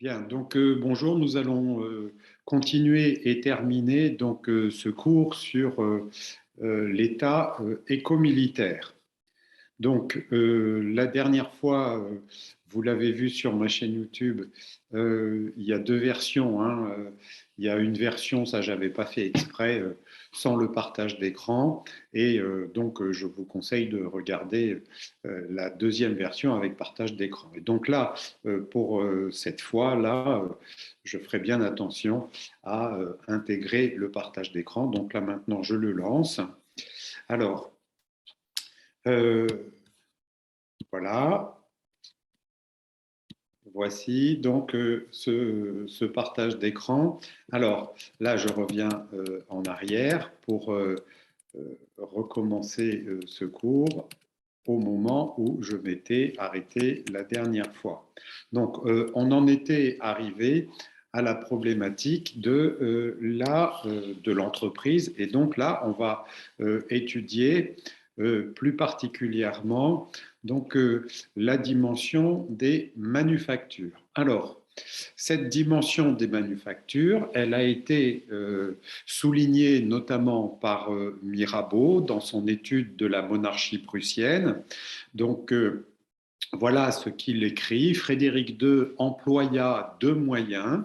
Bien, donc bonjour, nous allons continuer et terminer ce cours sur l'État éco-militaire. Donc, la dernière fois, vous l'avez vu sur ma chaîne YouTube, il y a deux versions, hein. Il y a une version, ça j'avais pas fait exprès, sans le partage d'écran. Et je vous conseille de regarder la deuxième version avec partage d'écran. Et donc là, pour cette fois-là, je ferai bien attention à intégrer le partage d'écran. Donc là maintenant, je le lance. Alors, euh, voilà. Voici donc ce partage d'écran. Alors là, je reviens en arrière pour recommencer ce cours au moment où je m'étais arrêté la dernière fois. Donc, on en était arrivé à la problématique de l'entreprise. Et donc là, on va étudier plus particulièrement la dimension des manufactures. Alors, cette dimension des manufactures, elle a été soulignée notamment par Mirabeau dans son étude de la monarchie prussienne. Donc, voilà ce qu'il écrit. Frédéric II employa deux moyens,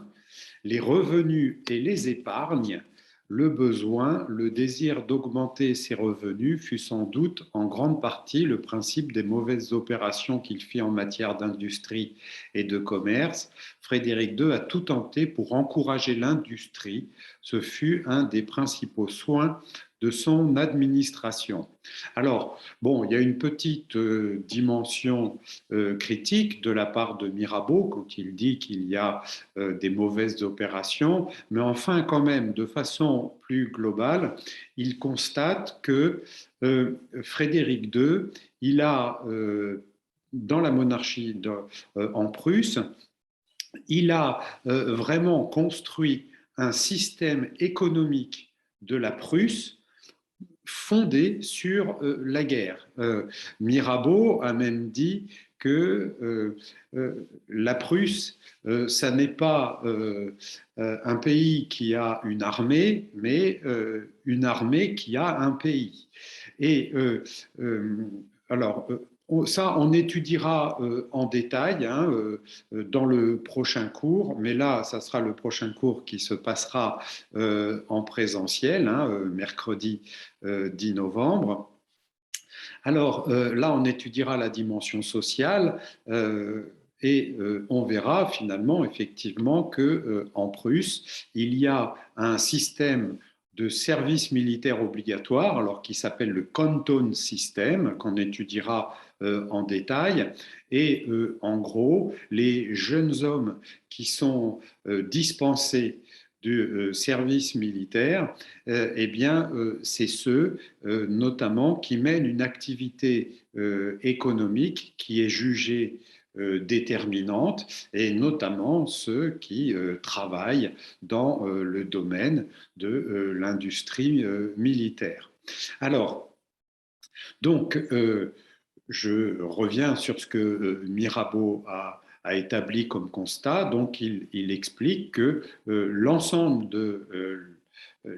les revenus et les épargnes. Le besoin, le désir d'augmenter ses revenus fut sans doute en grande partie le principe des mauvaises opérations qu'il fit en matière d'industrie et de commerce. Frédéric II a tout tenté pour encourager l'industrie. Ce fut un des principaux soins de son administration. Alors, bon, il y a une petite dimension critique de la part de Mirabeau quand il dit qu'il y a des mauvaises opérations, mais enfin quand même, de façon plus globale, il constate que Frédéric II, il a, dans la monarchie en Prusse, il a vraiment construit un système économique de la Prusse fondé sur la guerre. Mirabeau a même dit que la Prusse, ça n'est pas un pays qui a une armée, mais une armée qui a un pays. Et alors, ça, on étudiera en détail hein, dans le prochain cours, mais là, ça sera le prochain cours qui se passera en présentiel, hein, mercredi 10 novembre. Alors là, on étudiera la dimension sociale et on verra finalement effectivement que en Prusse, il y a un système de service militaire obligatoire, alors qui s'appelle le Canton System, qu'on étudiera en détail. Et en gros, les jeunes hommes qui sont dispensés du service militaire, eh bien, c'est ceux notamment qui mènent une activité économique qui est jugée déterminante, et notamment ceux qui travaillent dans le domaine de l'industrie militaire. Alors, donc, je reviens sur ce que Mirabeau a établi comme constat. Donc, il explique que l'ensemble de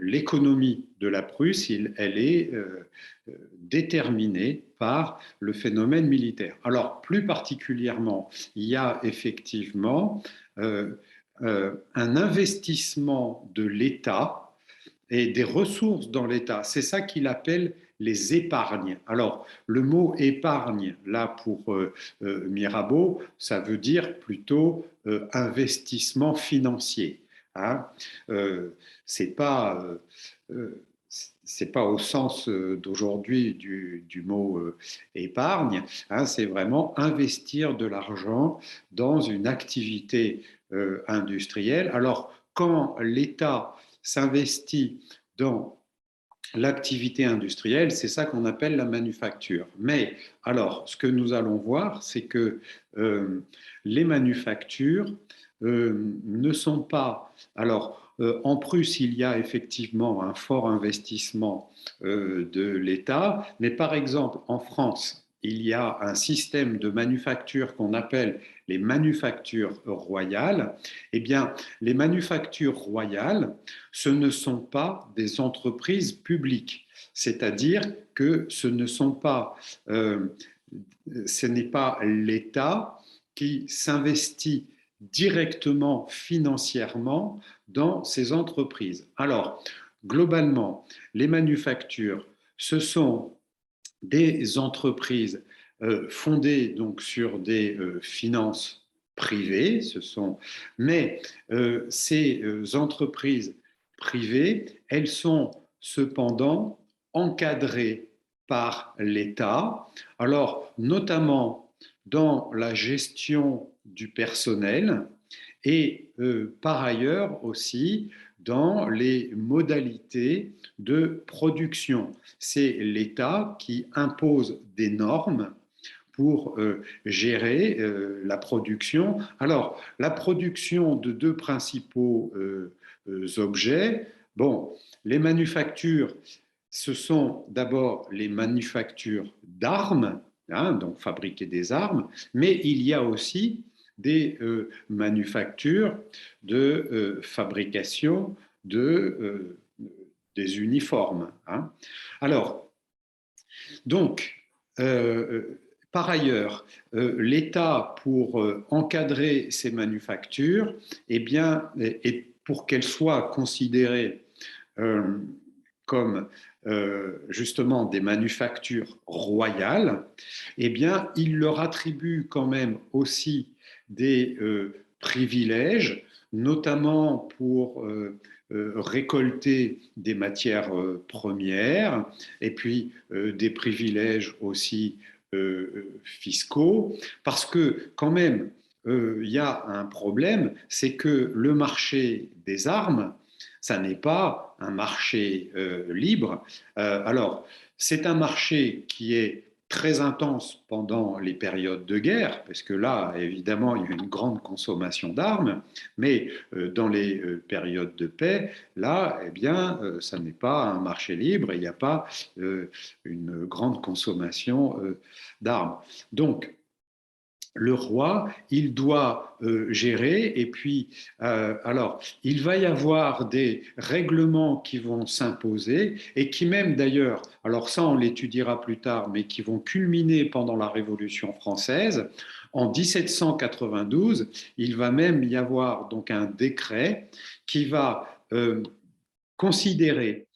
l'économie de la Prusse, elle est déterminée par le phénomène militaire. Alors, plus particulièrement, il y a effectivement un investissement de l'État et des ressources dans l'État. C'est ça qu'il appelle les épargnes. Alors, le mot épargne, là, pour Mirabeau, ça veut dire plutôt investissement financier. Hein. C'est pas c'est pas au sens d'aujourd'hui du mot épargne, hein, c'est vraiment investir de l'argent dans une activité industrielle. Alors, quand l'État s'investit dans l'activité industrielle, c'est ça qu'on appelle la manufacture. Mais alors, ce que nous allons voir, c'est que les manufactures ne sont pas... Alors, en Prusse, il y a effectivement un fort investissement de l'État, mais par exemple, en France, il y a un système de manufacture qu'on appelle les manufactures royales. Eh bien, les manufactures royales, ce ne sont pas des entreprises publiques, c'est-à-dire que ce n'est pas l'État qui s'investit directement financièrement dans ces entreprises. Alors, globalement, les manufactures, ce sont des entreprises fondées donc sur des finances privées, mais ces entreprises privées, elles sont cependant encadrées par l'État, alors notamment dans la gestion du personnel et par ailleurs aussi dans les modalités de production. C'est l'État qui impose des normes pour gérer la production. Alors, la production de deux principaux objets, bon, les manufactures, ce sont d'abord les manufactures d'armes, hein, donc fabriquer des armes, mais il y a aussi des manufactures de fabrication des uniformes. Hein. Alors, donc, par ailleurs, l'État, pour encadrer ces manufactures, eh bien, et pour qu'elles soient considérées euh, comme justement des manufactures royales, eh bien, il leur attribue quand même aussi des privilèges, notamment pour récolter des matières premières, et puis des privilèges aussi fiscaux, parce que quand même, il y a un problème, c'est que le marché des armes, ça n'est pas un marché libre. Alors, c'est un marché qui est très intense pendant les périodes de guerre, parce que là, évidemment, il y a une grande consommation d'armes, mais dans les périodes de paix, là, eh bien, ça n'est pas un marché libre et il n'y a pas une grande consommation d'armes. Donc, le roi, il doit gérer et puis, alors, il va y avoir des règlements qui vont s'imposer et qui même d'ailleurs, alors ça on l'étudiera plus tard, mais qui vont culminer pendant la Révolution française. En 1792, il va même y avoir donc un décret qui va considérer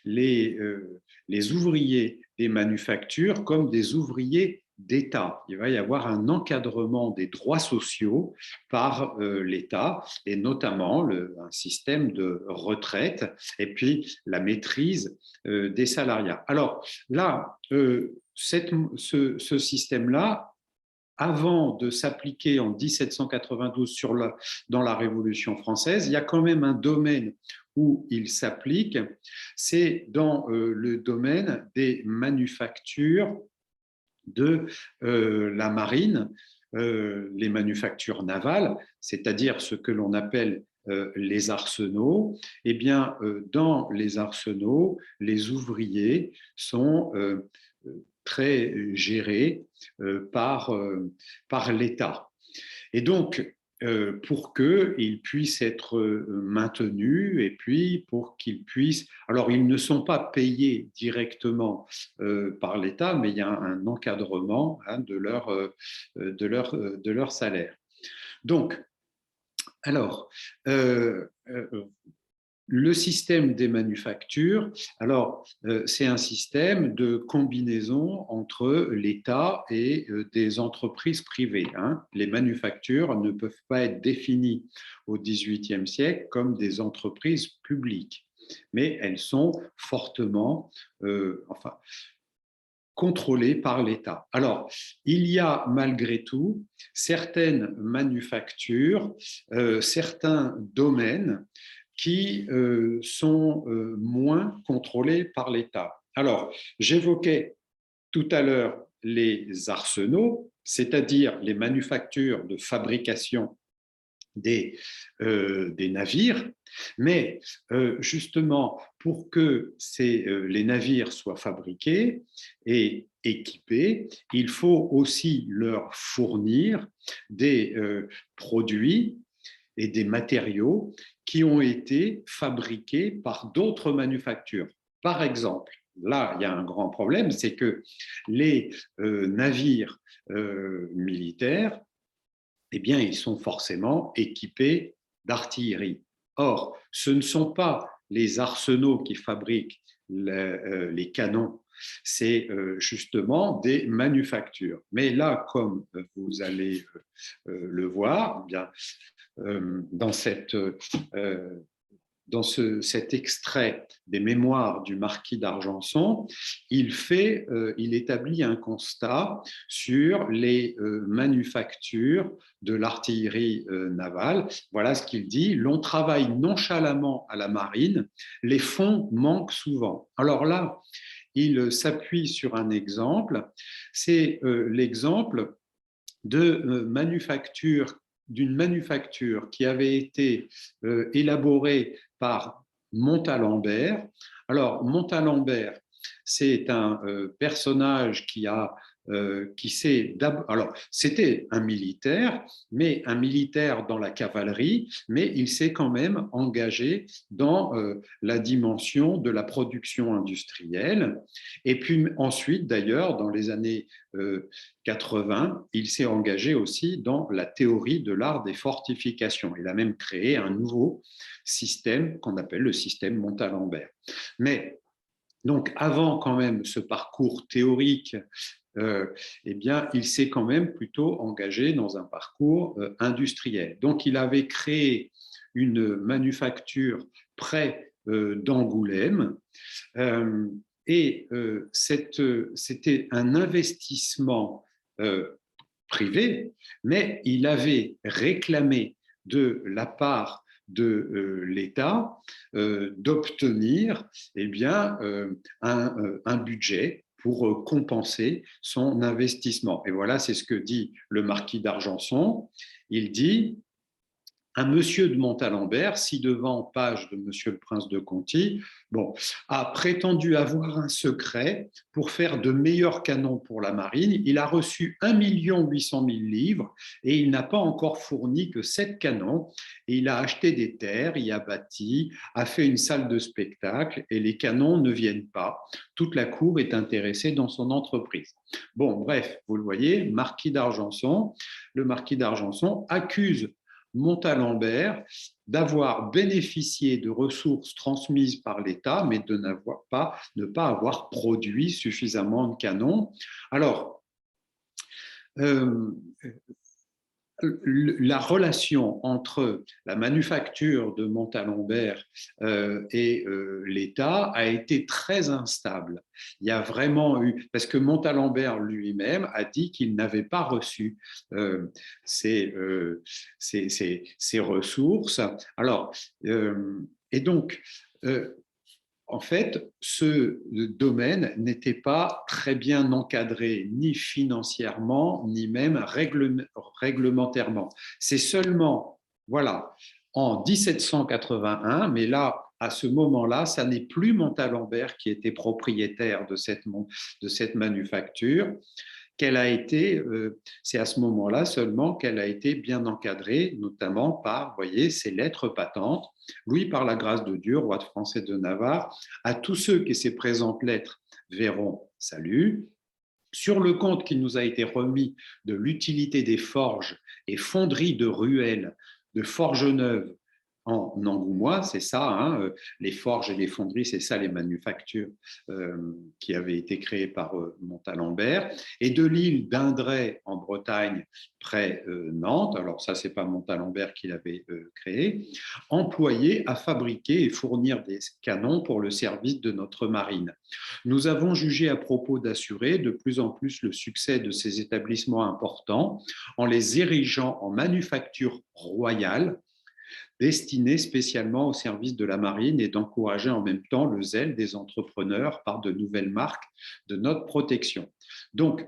les ouvriers des manufactures comme des ouvriers d'État. Il va y avoir un encadrement des droits sociaux par l'État et notamment un système de retraite et puis la maîtrise des salariats. Alors là, ce système-là, avant de s'appliquer en 1792 dans la Révolution française, il y a quand même un domaine où il s'applique, c'est dans le domaine des manufactures de la marine, les manufactures navales, c'est-à-dire ce que l'on appelle les arsenaux. Eh bien, dans les arsenaux, les ouvriers sont très gérés par l'État. Et donc, pour qu'ils puissent être maintenus et puis pour qu'ils puissent... Alors, ils ne sont pas payés directement par l'État, mais il y a un encadrement hein, de leur salaire. Donc, alors, le système des manufactures, alors c'est un système de combinaison entre l'État et des entreprises privées. Hein. Les manufactures ne peuvent pas être définies au XVIIIe siècle comme des entreprises publiques, mais elles sont fortement, contrôlées par l'État. Alors, il y a malgré tout certaines manufactures, certains domaines qui sont moins contrôlés par l'État. Alors, j'évoquais tout à l'heure les arsenaux, c'est-à-dire les manufactures de fabrication des navires, mais justement pour que les navires soient fabriqués et équipés, il faut aussi leur fournir des produits et des matériaux qui ont été fabriqués par d'autres manufactures. Par exemple, là, il y a un grand problème, c'est que les navires militaires, eh bien, ils sont forcément équipés d'artillerie. Or, ce ne sont pas les arsenaux qui fabriquent les canons, c'est justement des manufactures. Mais là, comme vous allez le voir, eh bien, dans cet extrait des mémoires du marquis d'Argenson, il établit un constat sur les manufactures de l'artillerie navale. Voilà ce qu'il dit: l'on travaille nonchalamment à la marine, les fonds manquent souvent. Alors là, il s'appuie sur un exemple, c'est l'exemple d'une manufacture qui avait été élaborée par Montalembert. Alors, Montalembert, c'est un personnage alors, c'était un militaire, mais un militaire dans la cavalerie, mais il s'est quand même engagé dans la dimension de la production industrielle. Et puis ensuite, d'ailleurs, dans les années 80, il s'est engagé aussi dans la théorie de l'art des fortifications. Il a même créé un nouveau système qu'on appelle le système Montalembert. Mais donc, avant quand même ce parcours théorique, eh bien, il s'est quand même plutôt engagé dans un parcours industriel. Donc, il avait créé une manufacture près d'Angoulême, et c'était un investissement privé, mais il avait réclamé de la part de l'État d'obtenir eh bien, un budget pour compenser son investissement. Et voilà, c'est ce que dit le marquis d'Argenson. Il dit: un monsieur de Montalembert, ci-devant page de monsieur le prince de Conti, bon, a prétendu avoir un secret pour faire de meilleurs canons pour la marine. Il a reçu 1 800 000 livres et il n'a pas encore fourni que 7 canons. Et il a acheté des terres, il a bâti, a fait une salle de spectacle et les canons ne viennent pas. Toute la cour est intéressée dans son entreprise. Bon, bref, vous le voyez, marquis d'Argenson, le marquis d'Argenson accuse Montalembert d'avoir bénéficié de ressources transmises par l'État, mais de ne pas avoir produit suffisamment de canons. Alors, la relation entre la manufacture de Montalembert et l'État a été très instable. Il y a vraiment eu, parce que Montalembert lui-même a dit qu'il n'avait pas reçu ces ressources. Alors, et donc, en fait, ce domaine n'était pas très bien encadré, ni financièrement, ni même réglementairement. C'est seulement, voilà, en 1781, mais là, à ce moment-là, ça n'est plus Montalembert qui était propriétaire de cette manufacture, qu'elle a été, c'est à ce moment-là seulement qu'elle a été bien encadrée, notamment par, voyez, ces lettres patentes. Louis, par la grâce de Dieu, roi de France et de Navarre, à tous ceux qui ces présentes lettres verront salut. Sur le compte qui nous a été remis de l'utilité des forges et fonderies de ruelles, de Forgeneuve en Angoumois, c'est ça, hein, les forges et les fonderies, c'est ça les manufactures qui avaient été créées par Montalembert, et de l'île d'Indray en Bretagne, près Nantes, alors ça c'est pas Montalembert qui l'avait créé, employés à fabriquer et fournir des canons pour le service de notre marine. Nous avons jugé à propos d'assurer de plus en plus le succès de ces établissements importants en les érigeant en manufactures royales destinée spécialement au service de la marine et d'encourager en même temps le zèle des entrepreneurs par de nouvelles marques de notre protection. Donc,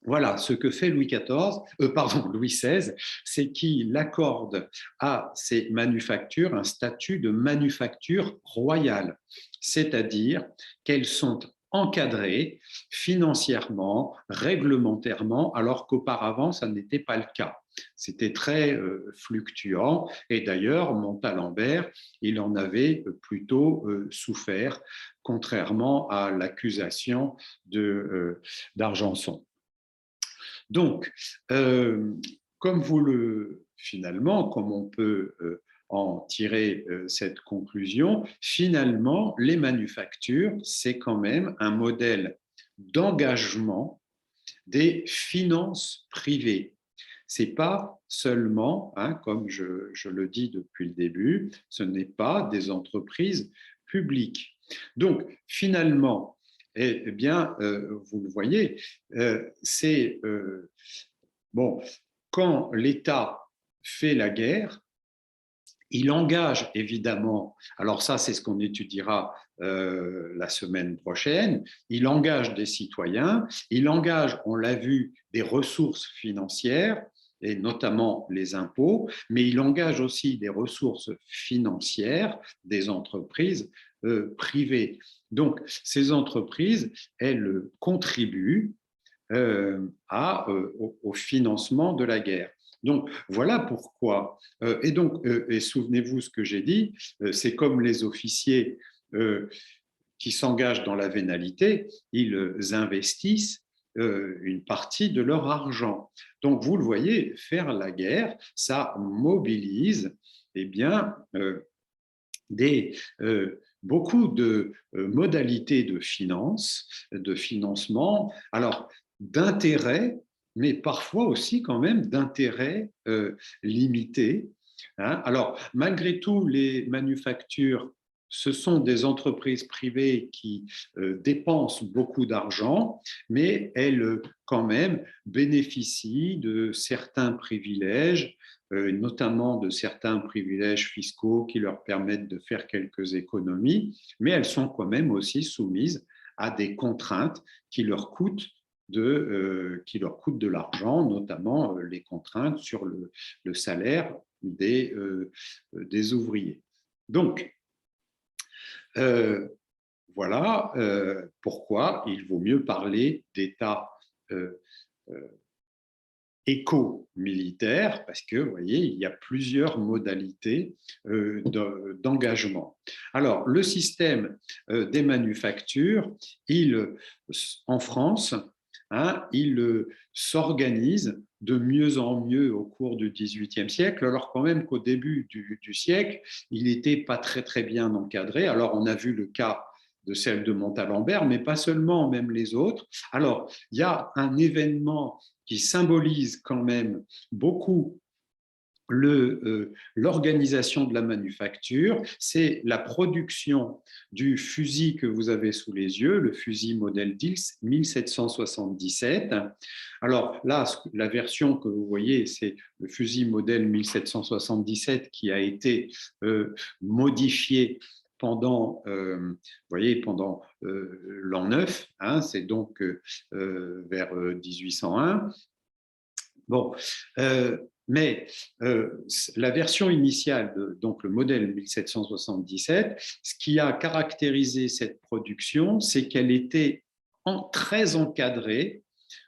voilà, ce que fait Louis XVI, c'est qu'il accorde à ces manufactures un statut de manufacture royale, c'est-à-dire qu'elles sont encadré financièrement, réglementairement, alors qu'auparavant, ça n'était pas le cas. C'était très fluctuant et d'ailleurs, Montalembert, il en avait plutôt souffert, contrairement à l'accusation d'Argenson. Donc, comme finalement, comme on peut en tirer cette conclusion, finalement, les manufactures, c'est quand même un modèle d'engagement des finances privées. Ce n'est pas seulement, comme je le dis depuis le début, ce n'est pas des entreprises publiques. Donc, finalement, eh bien, vous le voyez, c'est bon, quand l'État fait la guerre, il engage évidemment, alors ça c'est ce qu'on étudiera la semaine prochaine, il engage des citoyens, il engage, on l'a vu, des ressources financières, et notamment les impôts, mais il engage aussi des ressources financières des entreprises privées. Donc ces entreprises, elles contribuent au financement de la guerre. Donc, voilà pourquoi. Et souvenez-vous ce que j'ai dit, c'est comme les officiers qui s'engagent dans la vénalité, ils investissent une partie de leur argent. Donc, vous le voyez, faire la guerre, ça mobilise eh bien, beaucoup de modalités de finance, de financement, alors d'intérêts, mais parfois aussi quand même d'intérêts limités. Alors, malgré tout, les manufactures, ce sont des entreprises privées qui dépensent beaucoup d'argent, mais elles, quand même, bénéficient de certains privilèges, notamment de certains privilèges fiscaux qui leur permettent de faire quelques économies, mais elles sont quand même aussi soumises à des contraintes qui leur coûtent de l'argent, notamment les contraintes sur le salaire des ouvriers. Donc, voilà pourquoi il vaut mieux parler d'État éco-militaire, parce que, vous voyez, il y a plusieurs modalités d'engagement. Alors, le système des manufactures, en France, il s'organise de mieux en mieux au cours du XVIIIe siècle, alors quand même qu'au début du siècle, il n'était pas très, très bien encadré. Alors, on a vu le cas de celle de Montalembert, mais pas seulement, même les autres. Alors, il y a un événement qui symbolise quand même beaucoup l'organisation de la manufacture, c'est la production du fusil que vous avez sous les yeux, le fusil modèle Dix 1777. Alors là, la version que vous voyez, c'est le fusil modèle 1777 qui a été modifié pendant, pendant l'an 9, c'est donc vers 1801. Bon, mais la version initiale, donc le modèle 1777, ce qui a caractérisé cette production, c'est qu'elle était très encadrée.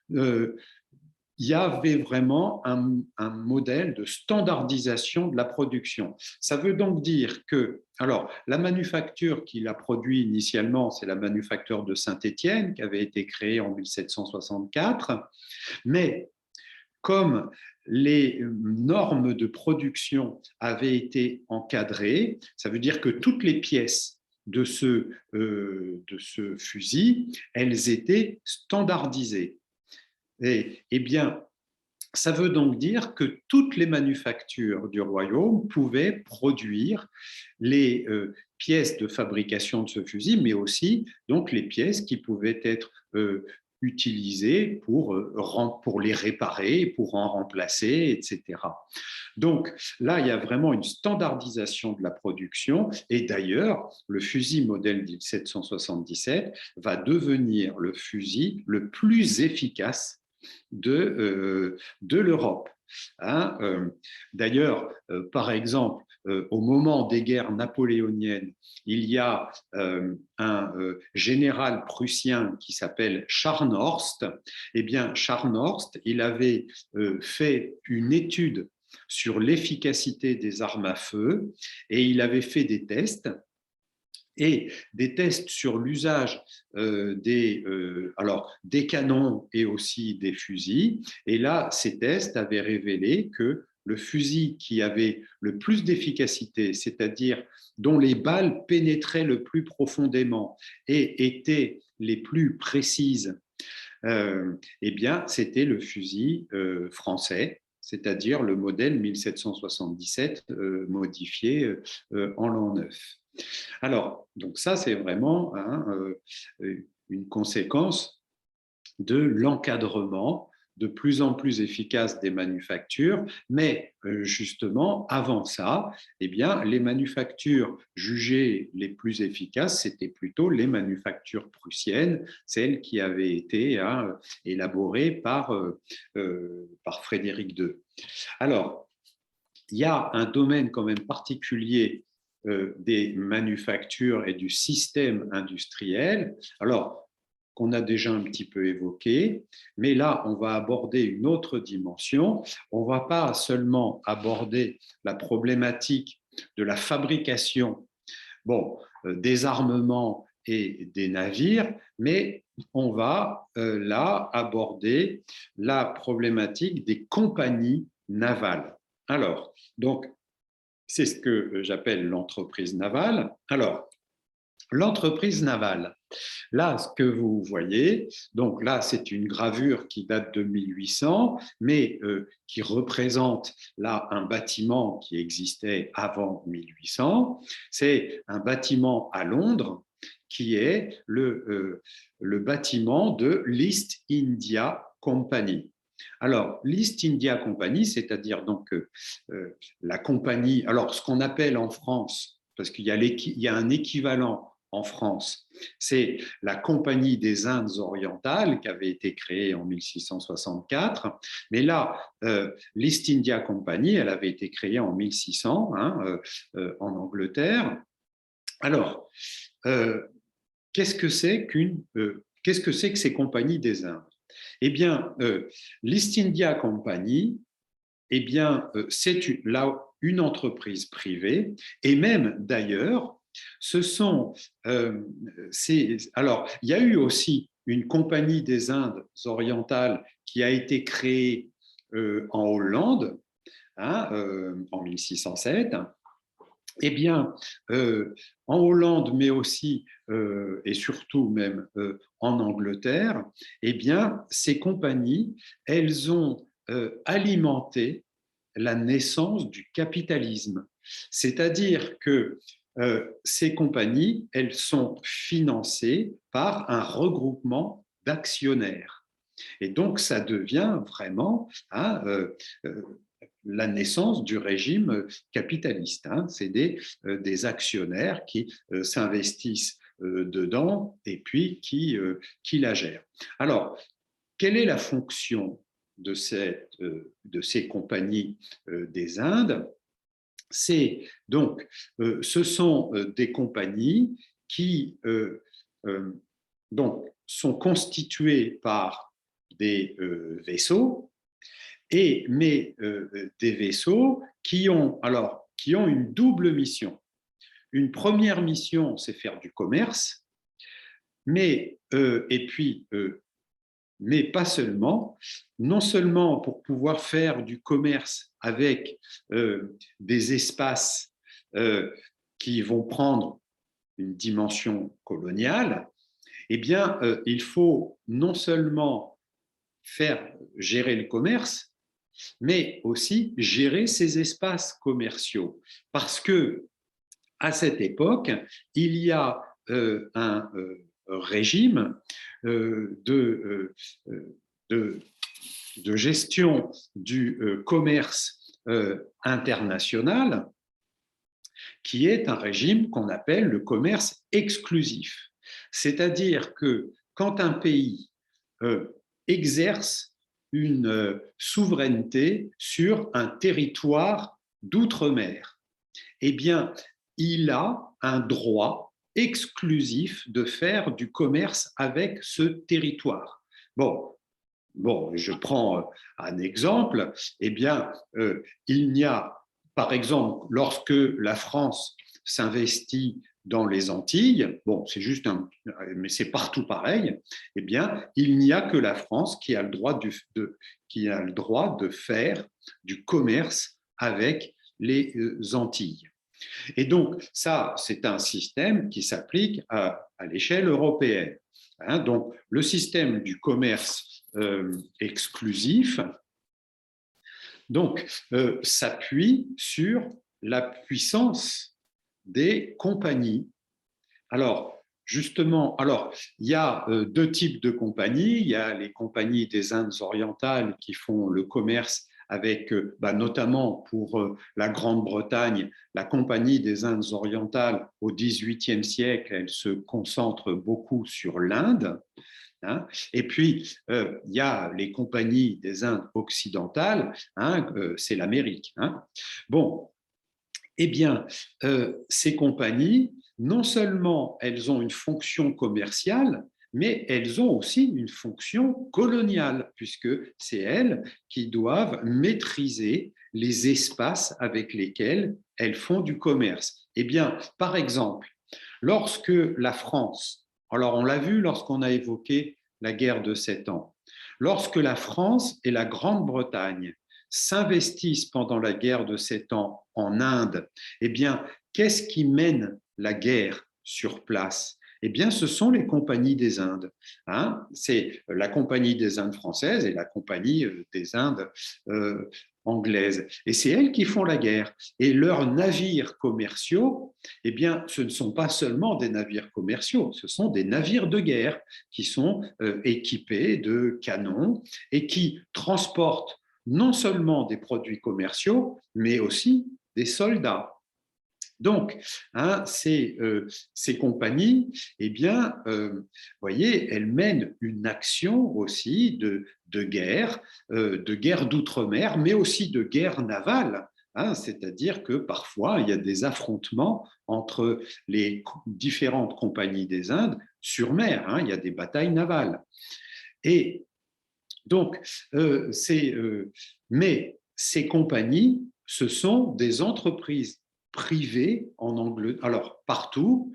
Il y avait vraiment un modèle de standardisation de la production. Ça veut donc dire que, alors, la manufacture qui l'a produit initialement, c'est la manufacture de Saint-Étienne, qui avait été créée en 1764, mais comme les normes de production avaient été encadrées, ça veut dire que toutes les pièces de ce fusil, elles étaient standardisées. Et, eh bien, ça veut donc dire que toutes les manufactures du royaume pouvaient produire les pièces de fabrication de ce fusil, mais aussi donc les pièces qui pouvaient être utilisées pour les réparer, pour en remplacer, etc. Donc là, il y a vraiment une standardisation de la production et d'ailleurs, le fusil modèle 1777 va devenir le fusil le plus efficace de l'Europe. Hein. D'ailleurs, par exemple, au moment des guerres napoléoniennes, il y a un général prussien qui s'appelle Scharnhorst. Eh bien, Scharnhorst, il avait fait une étude sur l'efficacité des armes à feu et il avait fait des tests et des tests sur l'usage des canons et aussi des fusils. Et là, ces tests avaient révélé que le fusil qui avait le plus d'efficacité, c'est-à-dire dont les balles pénétraient le plus profondément et étaient les plus précises, eh bien, c'était le fusil français, c'est-à-dire le modèle 1777 modifié en l'an 9. Alors, donc ça, c'est vraiment une conséquence de l'encadrement de plus en plus efficace des manufactures, mais justement, avant ça, eh bien, les manufactures jugées les plus efficaces, c'était plutôt les manufactures prussiennes, celles qui avaient été élaborées par Frédéric II. Alors, il y a un domaine quand même particulier des manufactures et du système industriel, alors qu'on a déjà un petit peu évoqué, mais là, on va aborder une autre dimension. On ne va pas seulement aborder la problématique de la fabrication des armements et des navires, mais on va là aborder la problématique des compagnies navales. Alors, donc, c'est ce que j'appelle l'entreprise navale. Alors, l'entreprise navale, là, ce que vous voyez, donc là, c'est une gravure qui date de 1800, mais qui représente là un bâtiment qui existait avant 1800. C'est un bâtiment à Londres qui est le bâtiment de l'East India Company. Alors, l'East India Company, c'est-à-dire donc la compagnie, alors ce qu'on appelle en France, parce qu'il y a un équivalent en France, c'est la Compagnie des Indes orientales qui avait été créée en 1664. Mais là, l'East India Company, elle avait été créée en 1600 en Angleterre. Alors, qu'est-ce que c'est que ces compagnies des Indes? Eh bien, l'East India Company, eh bien, c'est une entreprise privée, et même d'ailleurs, alors, il y a eu aussi une compagnie des Indes orientales qui a été créée en Hollande, en 1607. Eh bien, en Hollande, mais aussi et surtout même en Angleterre, eh bien, ces compagnies, elles ont alimenté la naissance du capitalisme. C'est-à-dire que ces compagnies, elles sont financées par un regroupement d'actionnaires. Et donc, ça devient vraiment la naissance du régime capitaliste. C'est des actionnaires qui s'investissent dedans et puis qui la gèrent. Alors, quelle est la fonction de ces compagnies des Indes? Ce sont des compagnies qui donc, sont constituées par des vaisseaux, mais des vaisseaux qui ont une double mission. Une première mission, c'est faire du commerce, mais pas seulement, non seulement pour pouvoir faire du commerce avec des espaces qui vont prendre une dimension coloniale, eh bien, il faut non seulement gérer le commerce, mais aussi gérer ces espaces commerciaux. Parce que à cette époque, il y a un régime de gestion du commerce international qui est un régime qu'on appelle le commerce exclusif. C'est-à-dire que quand un pays exerce une souveraineté sur un territoire d'outre-mer. Eh bien, il a un droit exclusif de faire du commerce avec ce territoire. Bon, je prends un exemple. Eh bien, il n'y a, par exemple, lorsque la France s'investit dans les Antilles, bon, c'est juste mais c'est partout pareil, eh bien, il n'y a que la France qui a le droit de faire du commerce avec les Antilles. Et donc, ça, c'est un système qui s'applique à l'échelle européenne. Hein, donc, le système du commerce exclusif s'appuie sur la puissance des compagnies. Alors, justement, il y a deux types de compagnies. Il y a les compagnies des Indes orientales qui font le commerce avec, notamment pour la Grande-Bretagne, la Compagnie des Indes orientales au XVIIIe siècle, elle se concentre beaucoup sur l'Inde. Hein. Et puis, il y a les compagnies des Indes occidentales, hein, c'est l'Amérique. Hein. Bon, eh bien, ces compagnies, non seulement elles ont une fonction commerciale, mais elles ont aussi une fonction coloniale, puisque c'est elles qui doivent maîtriser les espaces avec lesquels elles font du commerce. Eh bien, par exemple, lorsque la France, alors on l'a vu lorsqu'on a évoqué la guerre de 7 ans, lorsque la France et la Grande-Bretagne s'investissent pendant la guerre de 7 ans en Inde, eh bien, qu'est-ce qui mène la guerre sur place? Eh bien, ce sont les compagnies des Indes. Hein. C'est la compagnie des Indes françaises et la compagnie des Indes anglaises. Et c'est elles qui font la guerre. Et leurs navires commerciaux, eh bien, ce ne sont pas seulement des navires commerciaux, ce sont des navires de guerre qui sont équipés de canons et qui transportent non seulement des produits commerciaux, mais aussi des soldats. Donc, hein, ces compagnies, eh bien, voyez, elles mènent une action aussi de guerre d'outre-mer, mais aussi de guerre navale. Hein, c'est-à-dire que parfois, il y a des affrontements entre les différentes compagnies des Indes sur mer. Hein, il y a des batailles navales. Et donc, mais ces compagnies, ce sont des entreprises privées en Angleterre, alors partout,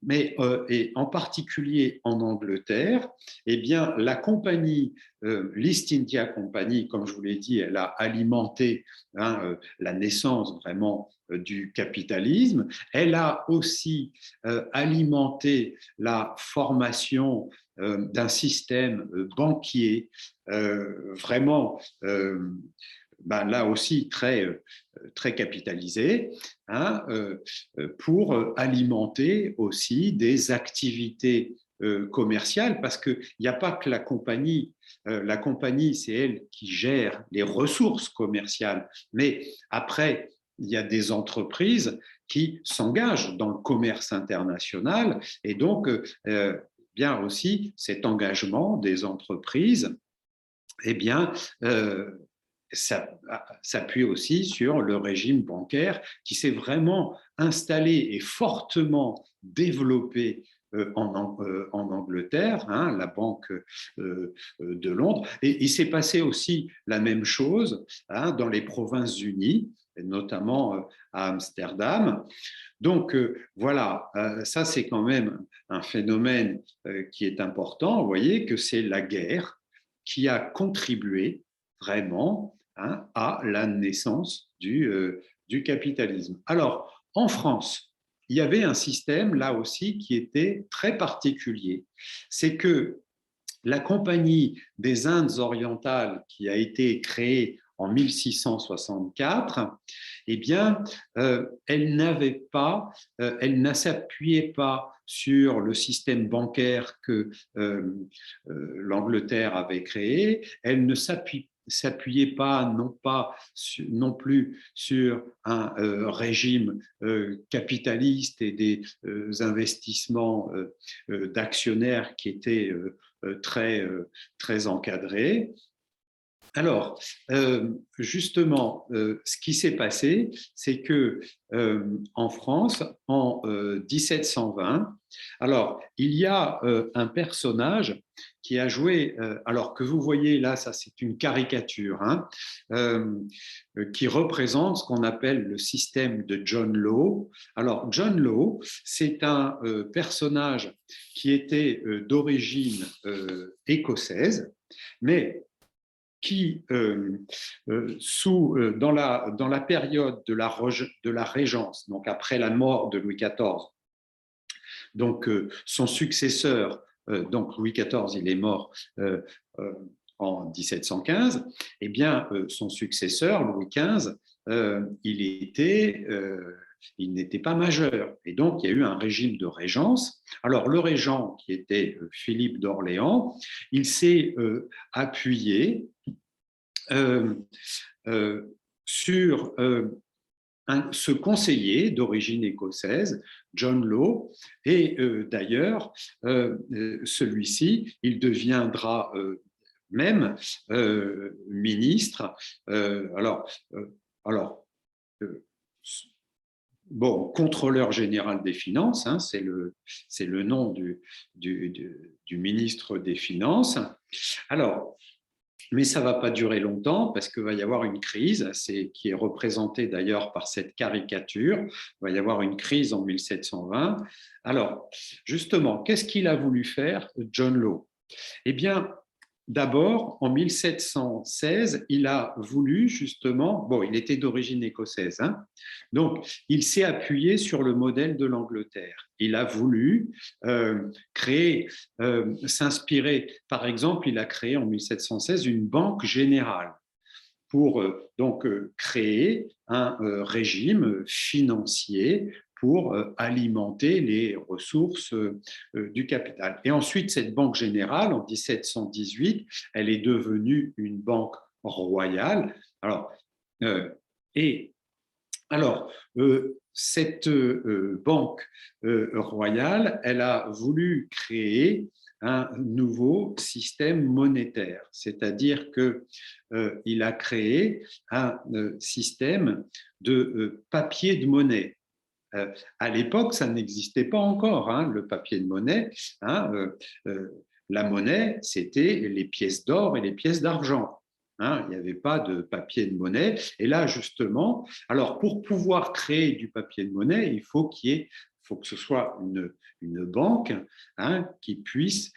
et en particulier en Angleterre, eh bien, la compagnie, l'East India Company, comme je vous l'ai dit, elle a alimenté la naissance vraiment du capitalisme. Elle a aussi alimenté la formation d'un système banquier vraiment là aussi très capitalisé, hein, pour alimenter aussi des activités commerciales, parce qu'il n'y a pas que la compagnie, c'est elle qui gère les ressources commerciales, mais après, il y a des entreprises qui s'engagent dans le commerce international, et donc bien aussi cet engagement des entreprises, eh bien, ça s'appuie aussi sur le régime bancaire qui s'est vraiment installé et fortement développé en Angleterre, hein, la Banque de Londres. Et il s'est passé aussi la même chose hein, dans les Provinces-Unies, notamment à Amsterdam. Donc voilà, ça c'est quand même un phénomène qui est important. Vous voyez que c'est la guerre qui a contribué vraiment hein, à la naissance du capitalisme. Alors, en France, il y avait un système là aussi qui était très particulier. C'est que la Compagnie des Indes orientales qui a été créée en 1664, eh bien, elle ne s'appuyait pas sur le système bancaire que l'Angleterre avait créé, elle ne s'appuie s'appuyait pas non plus sur un régime capitaliste et des investissements d'actionnaires qui étaient très encadrés. Alors, justement, ce qui s'est passé, c'est que en France, en 1720, alors il y a un personnage qui a joué, alors que vous voyez là, ça c'est une caricature, hein, qui représente ce qu'on appelle le système de John Law. Alors, John Law, c'est un personnage qui était d'origine écossaise, mais qui, dans la période de la Régence, donc après la mort de Louis XIV, donc son successeur, donc Louis XIV, il est mort en 1715, eh bien, son successeur, Louis XV, il n'était pas majeur. Et donc, il y a eu un régime de régence. Alors, le régent, qui était Philippe d'Orléans, il s'est appuyé sur ce conseiller d'origine écossaise, John Law, et d'ailleurs, celui-ci, il deviendra même ministre. Bon, contrôleur général des finances, hein, c'est le nom du ministre des Finances. Alors, mais ça ne va pas durer longtemps parce qu'il va y avoir une crise, qui est représentée d'ailleurs par cette caricature. Il va y avoir une crise en 1720. Alors, justement, qu'est-ce qu'il a voulu faire, John Law? Eh bien, d'abord, en 1716, il a voulu justement, bon, il était d'origine écossaise, hein, donc il s'est appuyé sur le modèle de l'Angleterre. Il a voulu s'inspirer, par exemple, il a créé en 1716 une banque générale pour donc créer un régime financier pour alimenter les ressources du capital. Et ensuite, cette banque générale, en 1718, elle est devenue une banque royale. Alors, et alors, cette banque royale, elle a voulu créer un nouveau système monétaire, c'est-à-dire qu'il a créé un système de papier de monnaie. À l'époque, ça n'existait pas encore, hein, le papier de monnaie. Hein, la monnaie, c'était les pièces d'or et les pièces d'argent. Hein, il n'y avait pas de papier de monnaie. Et là, justement, alors pour pouvoir créer du papier de monnaie, il faut que ce soit une banque, hein, qui puisse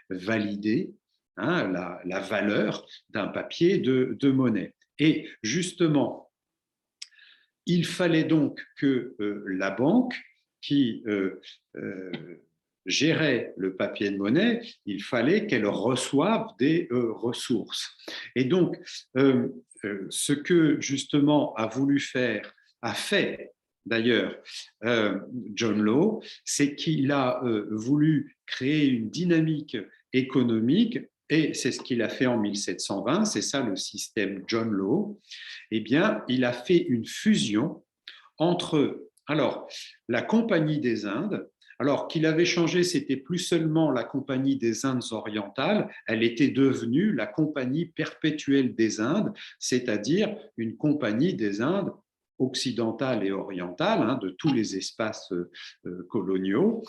valider, hein, la valeur d'un papier de monnaie. Et justement, il fallait donc que la banque qui gérait le papier de monnaie, il fallait qu'elle reçoive des ressources. Et donc, ce que justement a fait d'ailleurs John Law, c'est qu'il a voulu créer une dynamique économique, et c'est ce qu'il a fait en 1720, c'est ça le système John Law. Eh bien, il a fait une fusion entre, alors, la Compagnie des Indes. Alors qu'il avait changé, c'était plus seulement la Compagnie des Indes orientales, elle était devenue la Compagnie perpétuelle des Indes, c'est-à-dire une compagnie des Indes occidentales et orientales, hein, de tous les espaces coloniaux.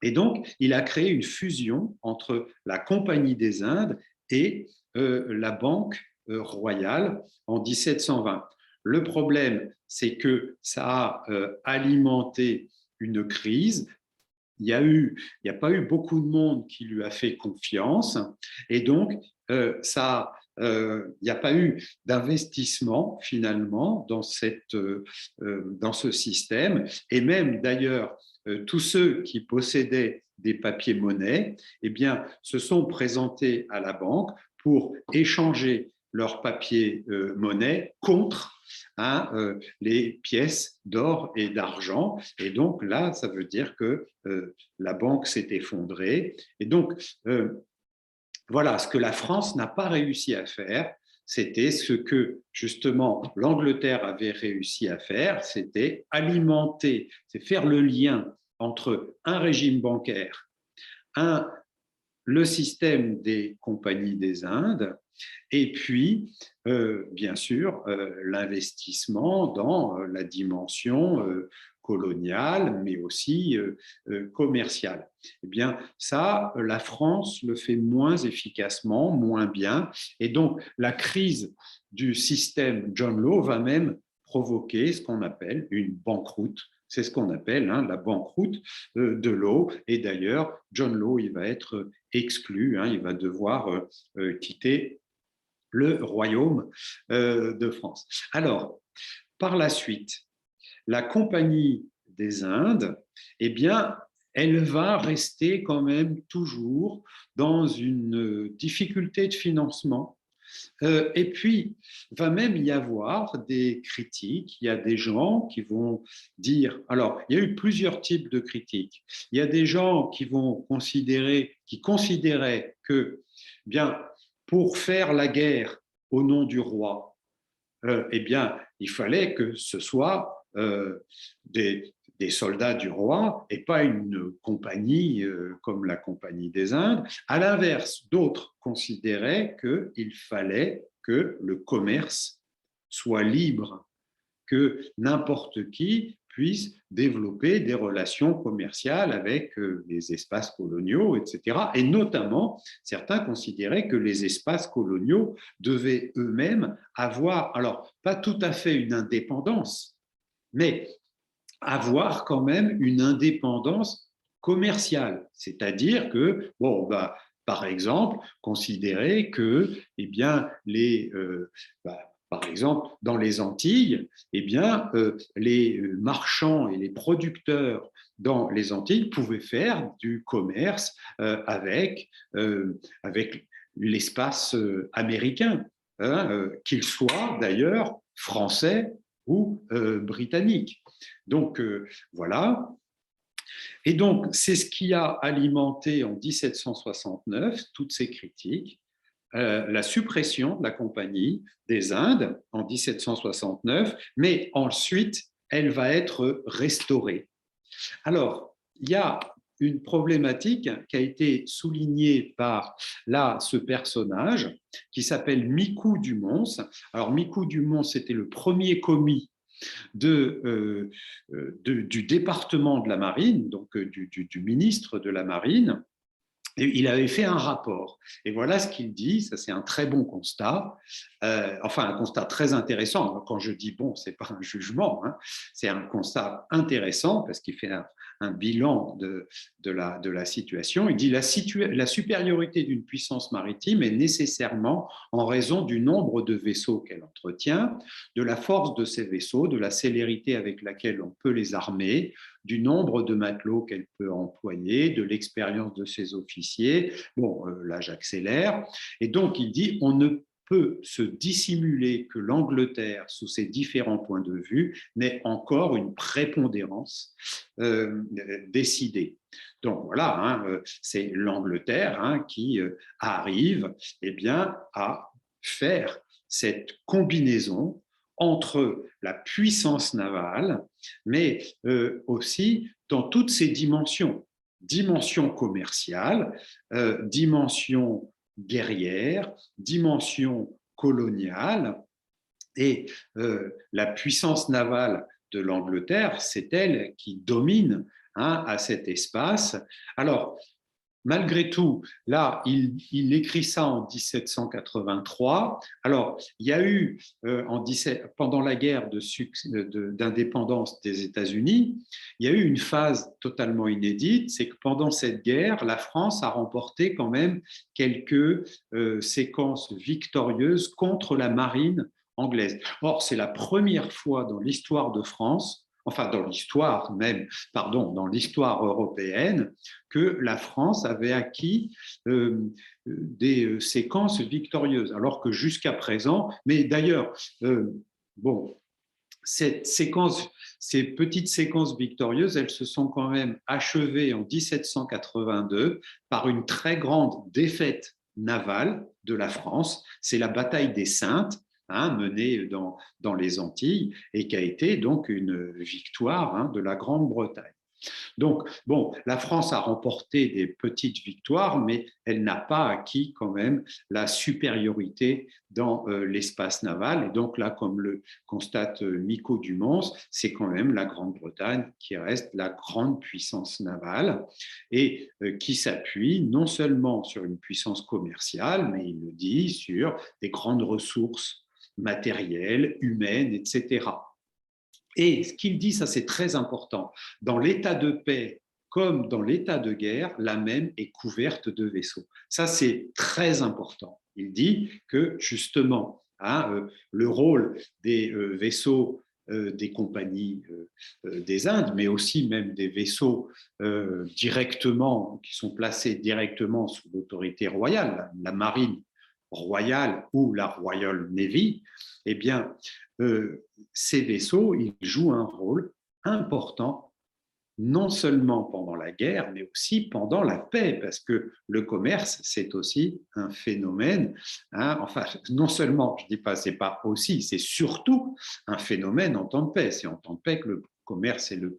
Et donc, il a créé une fusion entre la Compagnie des Indes et la Banque royale en 1720. Le problème, c'est que ça a alimenté une crise. Il n'y a pas eu beaucoup de monde qui lui a fait confiance, et donc il n'y a pas eu d'investissement finalement dans ce système, et même d'ailleurs tous ceux qui possédaient des papiers-monnaies, eh bien, se sont présentés à la banque pour échanger leurs papiers-monnaie contre, hein, les pièces d'or et d'argent. Et donc là, ça veut dire que la banque s'est effondrée. Et donc, Voilà, ce que la France n'a pas réussi à faire, c'était ce que justement l'Angleterre avait réussi à faire, c'était alimenter, c'est faire le lien entre un régime bancaire, un, le système des compagnies des Indes, et puis, bien sûr, l'investissement dans la dimension coloniale, mais aussi commerciale. Eh bien, ça, la France le fait moins efficacement, moins bien. Et donc, la crise du système John Law va même provoquer ce qu'on appelle une banqueroute. C'est ce qu'on appelle la banqueroute de Law. Et d'ailleurs, John Law, il va être exclu, il va devoir quitter le royaume de France. Alors, par la suite, la Compagnie des Indes, eh bien, elle va rester quand même toujours dans une difficulté de financement. Et puis, va même y avoir des critiques. Il y a des gens qui vont dire, alors, il y a eu plusieurs types de critiques. Il y a des gens qui vont considérer, qui considéraient que, bien, pour faire la guerre au nom du roi, eh bien, il fallait que ce soit des soldats du roi et pas une compagnie comme la Compagnie des Indes. À l'inverse, d'autres considéraient qu'il fallait que le commerce soit libre, que n'importe qui puisse développer des relations commerciales avec les espaces coloniaux, etc. Et notamment, certains considéraient que les espaces coloniaux devaient eux-mêmes avoir, alors pas tout à fait une indépendance, mais avoir quand même une indépendance commerciale. C'est-à-dire que, bon, bah, par exemple, considérer que, eh bien, par exemple, dans les Antilles, eh bien, les marchands et les producteurs dans les Antilles pouvaient faire du commerce avec l'espace américain, qu'il soit d'ailleurs français ou britannique. Donc voilà. Et donc c'est ce qui a alimenté en 1769 toutes ces critiques, la suppression de la Compagnie des Indes en 1769, mais ensuite elle va être restaurée. Alors il y a une problématique qui a été soulignée par là ce personnage qui s'appelle Micoud du Mons. Alors Micoud du Mons, c'était le premier commis du département de la Marine, donc du ministre de la Marine. Et il avait fait un rapport. Et voilà ce qu'il dit. Ça, c'est un très bon constat. Enfin, un constat très intéressant. Quand je dis bon, c'est pas un jugement. C'est un constat intéressant parce qu'il fait un bilan de la situation. Il dit la supériorité d'une puissance maritime est nécessairement en raison du nombre de vaisseaux qu'elle entretient, de la force de ces vaisseaux, de la célérité avec laquelle on peut les armer, du nombre de matelots qu'elle peut employer, de l'expérience de ses officiers. Bon, là, j'accélère. Et donc, il dit, on ne peut se dissimuler que l'Angleterre, sous ses différents points de vue, n'ait encore une prépondérance décidée. Donc voilà, c'est l'Angleterre qui arrive eh bien, à faire cette combinaison entre la puissance navale, mais aussi dans toutes ses dimensions. Dimension commerciale, dimension guerrière, dimension coloniale, et la puissance navale de l'Angleterre, c'est elle qui domine à cet espace. Alors, malgré tout, là, il écrit ça en 1783. Alors, il y a eu, pendant la guerre d'indépendance des États-Unis, il y a eu une phase totalement inédite, c'est que pendant cette guerre, la France a remporté quand même quelques séquences victorieuses contre la marine anglaise. Or, c'est la première fois dans l'histoire de France, enfin dans l'histoire même, pardon, dans l'histoire européenne, que la France avait acquis des séquences victorieuses, alors que jusqu'à présent, mais d'ailleurs, bon, ces petites séquences victorieuses, elles se sont quand même achevées en 1782 par une très grande défaite navale de la France. C'est la bataille des Saintes, menée dans les Antilles, et qui a été donc une victoire de la Grande-Bretagne. Donc, bon, la France a remporté des petites victoires, mais elle n'a pas acquis quand même la supériorité dans l'espace naval. Et donc là, comme le constate Mico Dumons, c'est quand même la Grande-Bretagne qui reste la grande puissance navale et qui s'appuie non seulement sur une puissance commerciale, mais il le dit, sur des grandes ressources matérielles, humaines, etc. Et ce qu'il dit, ça c'est très important, dans l'état de paix comme dans l'état de guerre, la même est couverte de vaisseaux. Ça c'est très important. Il dit que justement, le rôle des vaisseaux des compagnies des Indes, mais aussi même des vaisseaux directement, qui sont placés directement sous l'autorité royale, la marine royale ou la Royal Navy, eh bien, ces vaisseaux, ils jouent un rôle important, non seulement pendant la guerre, mais aussi pendant la paix, parce que le commerce, c'est aussi un phénomène, enfin, non seulement, je ne dis pas, c'est pas aussi, c'est surtout un phénomène en temps de paix. C'est en temps de paix que le commerce est le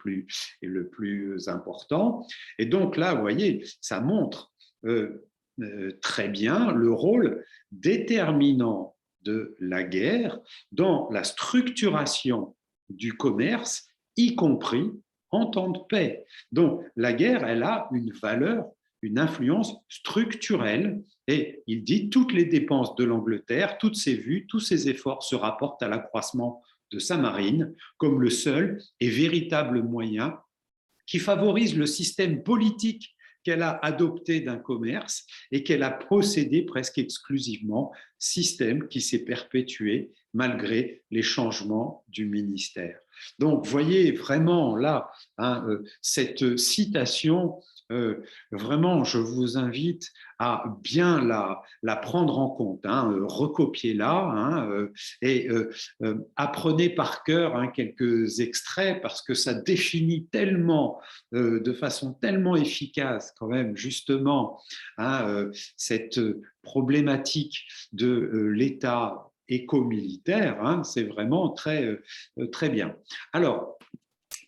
plus important. Et donc là, vous voyez, ça montre très bien le rôle déterminant de la guerre dans la structuration du commerce, y compris en temps de paix. Donc, la guerre, elle a une valeur, une influence structurelle. Et il dit toutes les dépenses de l'Angleterre, toutes ses vues, tous ses efforts se rapportent à l'accroissement de sa marine comme le seul et véritable moyen qui favorise le système politique qu'elle a adopté d'un commerce et qu'elle a possédé presque exclusivement, système qui s'est perpétué malgré les changements du ministère. Donc, voyez vraiment là cette citation. Vraiment, je vous invite à bien la prendre en compte, recopiez-la et apprenez par cœur quelques extraits parce que ça définit tellement, de façon tellement efficace quand même justement cette problématique de l'État éco-militaire, c'est vraiment très, très bien. Alors,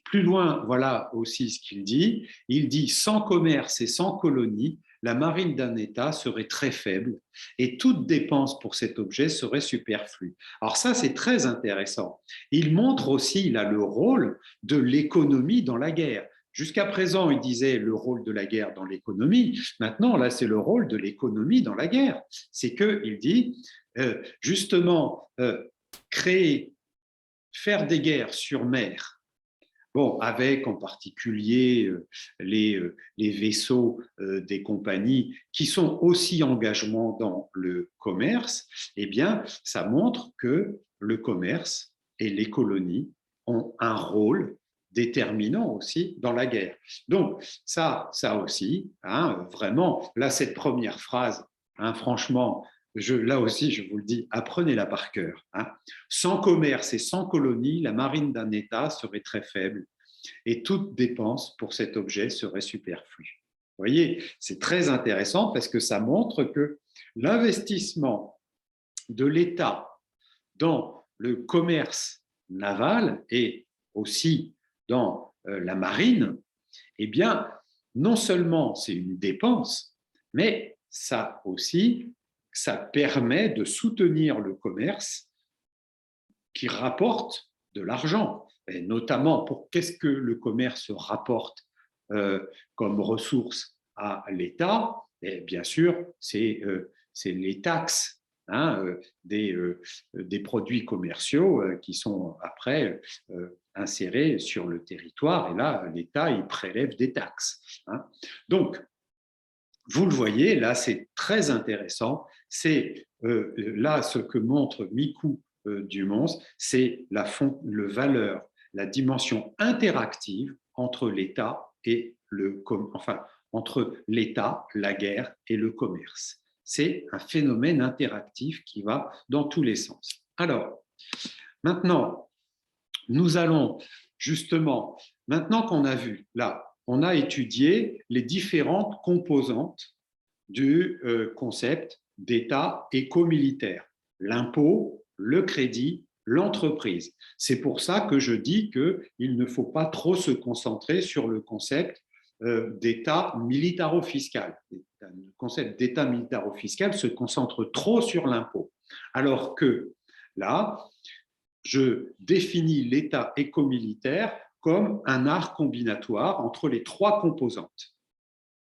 plus loin, voilà aussi ce qu'il dit. Il dit « Sans commerce et sans colonie, la marine d'un État serait très faible et toute dépense pour cet objet serait superflue. » Alors ça, c'est très intéressant. Il montre aussi là, le rôle de l'économie dans la guerre. Jusqu'à présent, il disait le rôle de la guerre dans l'économie. Maintenant, là, c'est le rôle de l'économie dans la guerre. C'est qu'il dit, justement, faire des guerres sur mer, bon, avec en particulier les vaisseaux des compagnies qui sont aussi engagés dans le commerce, eh bien, ça montre que le commerce et les colonies ont un rôle déterminant aussi dans la guerre. Donc, ça aussi, vraiment, là, cette première phrase, franchement, là aussi, je vous le dis, apprenez-la par cœur. Sans commerce et sans colonie, la marine d'un État serait très faible et toute dépense pour cet objet serait superflue. Vous voyez, c'est très intéressant parce que ça montre que l'investissement de l'État dans le commerce naval et aussi dans la marine, eh bien, non seulement c'est une dépense, mais ça aussi, ça permet de soutenir le commerce qui rapporte de l'argent. Et notamment, pour qu'est-ce que le commerce rapporte comme ressources à l'État? Et bien sûr, c'est les taxes des produits commerciaux qui sont après insérés sur le territoire. Et là, l'État, il prélève des taxes. Donc, vous le voyez, là, c'est très intéressant. C'est là ce que montre Mico Dumons, c'est la valeur, la dimension interactive entre l'État et entre l'État, la guerre et le commerce. C'est un phénomène interactif qui va dans tous les sens. Alors, maintenant, nous allons justement, maintenant qu'on a vu là, on a étudié les différentes composantes du concept d'État éco-militaire. L'impôt, le crédit, l'entreprise. C'est pour ça que je dis qu'il ne faut pas trop se concentrer sur le concept d'État militaro-fiscal. Le concept d'État militaro-fiscal se concentre trop sur l'impôt. Alors que là, je définis l'État éco-militaire comme un art combinatoire entre les trois composantes: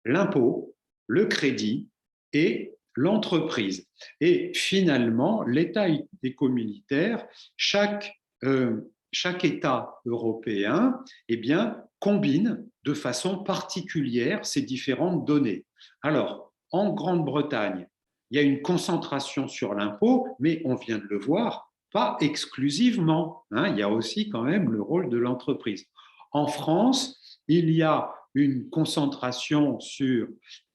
l'impôt, le crédit et l'entreprise. Et finalement, l'État éco-militaire, chaque État européen eh bien, combine de façon particulière ces différentes données. Alors, en Grande-Bretagne, il y a une concentration sur l'impôt, mais on vient de le voir, pas exclusivement. Hein, il y a aussi quand même le rôle de l'entreprise. En France, il y a une concentration sur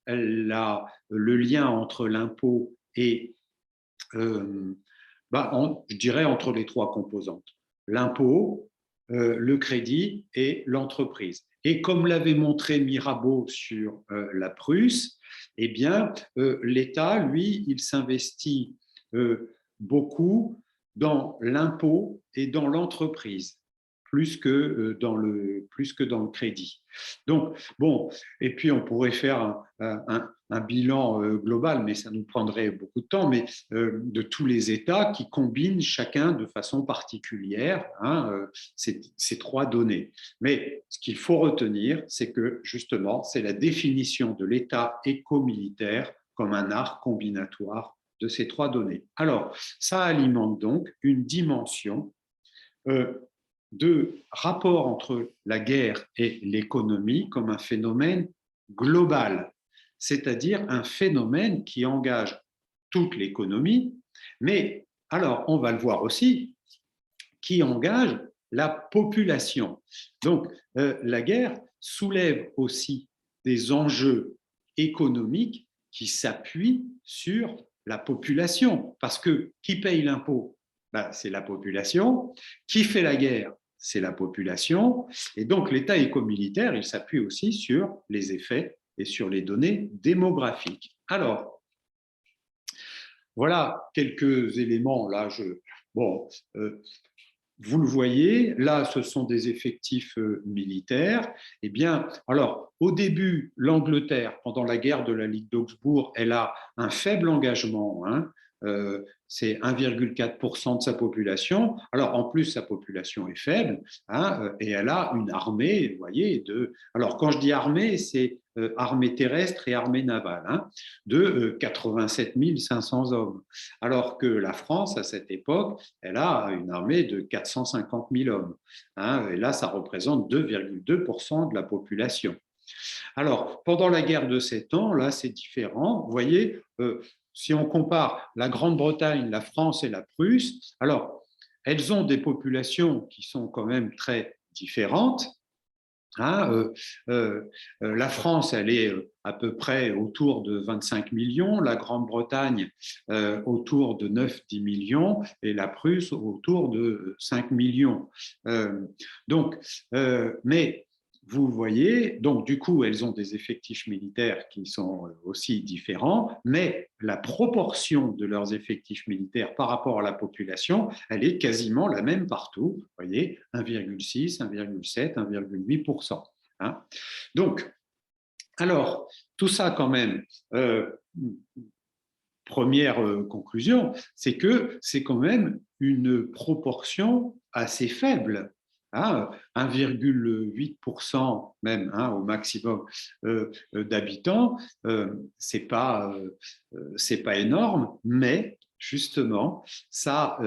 le lien entre l'impôt et, je dirais, entre les trois composantes: l'impôt, le crédit et l'entreprise. Et comme l'avait montré Mirabeau sur la Prusse, eh bien, l'État, lui, il s'investit beaucoup dans l'impôt et dans l'entreprise, plus que dans le crédit. Donc, bon, et puis on pourrait faire un bilan global, mais ça nous prendrait beaucoup de temps, mais de tous les États qui combinent chacun de façon particulière ces trois données. Mais ce qu'il faut retenir, c'est que justement, c'est la définition de l'État éco-militaire comme un art combinatoire de ces trois données. Alors, ça alimente donc une dimension de rapport entre la guerre et l'économie comme un phénomène global, c'est-à-dire un phénomène qui engage toute l'économie, mais alors on va le voir aussi, qui engage la population. Donc la guerre soulève aussi des enjeux économiques qui s'appuient sur la population, parce que qui paye l'impôt? C'est la population. Qui fait la guerre? C'est la population. Et donc l'État éco-militaire, il s'appuie aussi sur les effets et sur les données démographiques. Alors, voilà quelques éléments. Là, vous le voyez, là, ce sont des effectifs militaires. Eh bien, alors, au début, l'Angleterre, pendant la guerre de la Ligue d'Augsbourg, elle a un faible engagement. C'est 1,4% de sa population. Alors, en plus, sa population est faible, et elle a une armée, vous voyez, alors, quand je dis armée, c'est armée terrestre et armée navale, de 87 500 hommes. Alors que la France, à cette époque, elle a une armée de 450 000 hommes. Et là, ça représente 2,2% de la population. Alors, pendant la guerre de 7 ans, là, c'est différent. Vous voyez, si on compare la Grande-Bretagne, la France et la Prusse, alors, elles ont des populations qui sont quand même très différentes. La France, elle est à peu près autour de 25 millions, la Grande-Bretagne autour de 9-10 millions et la Prusse autour de 5 millions. Mais vous voyez, donc du coup, elles ont des effectifs militaires qui sont aussi différents, mais la proportion de leurs effectifs militaires par rapport à la population, elle est quasiment la même partout. Vous voyez, 1,6, 1,7, 1,8%. Donc, alors, tout ça quand même, première conclusion, c'est que c'est quand même une proportion assez faible. 1,8% même au maximum d'habitants, c'est pas énorme, mais justement, ça,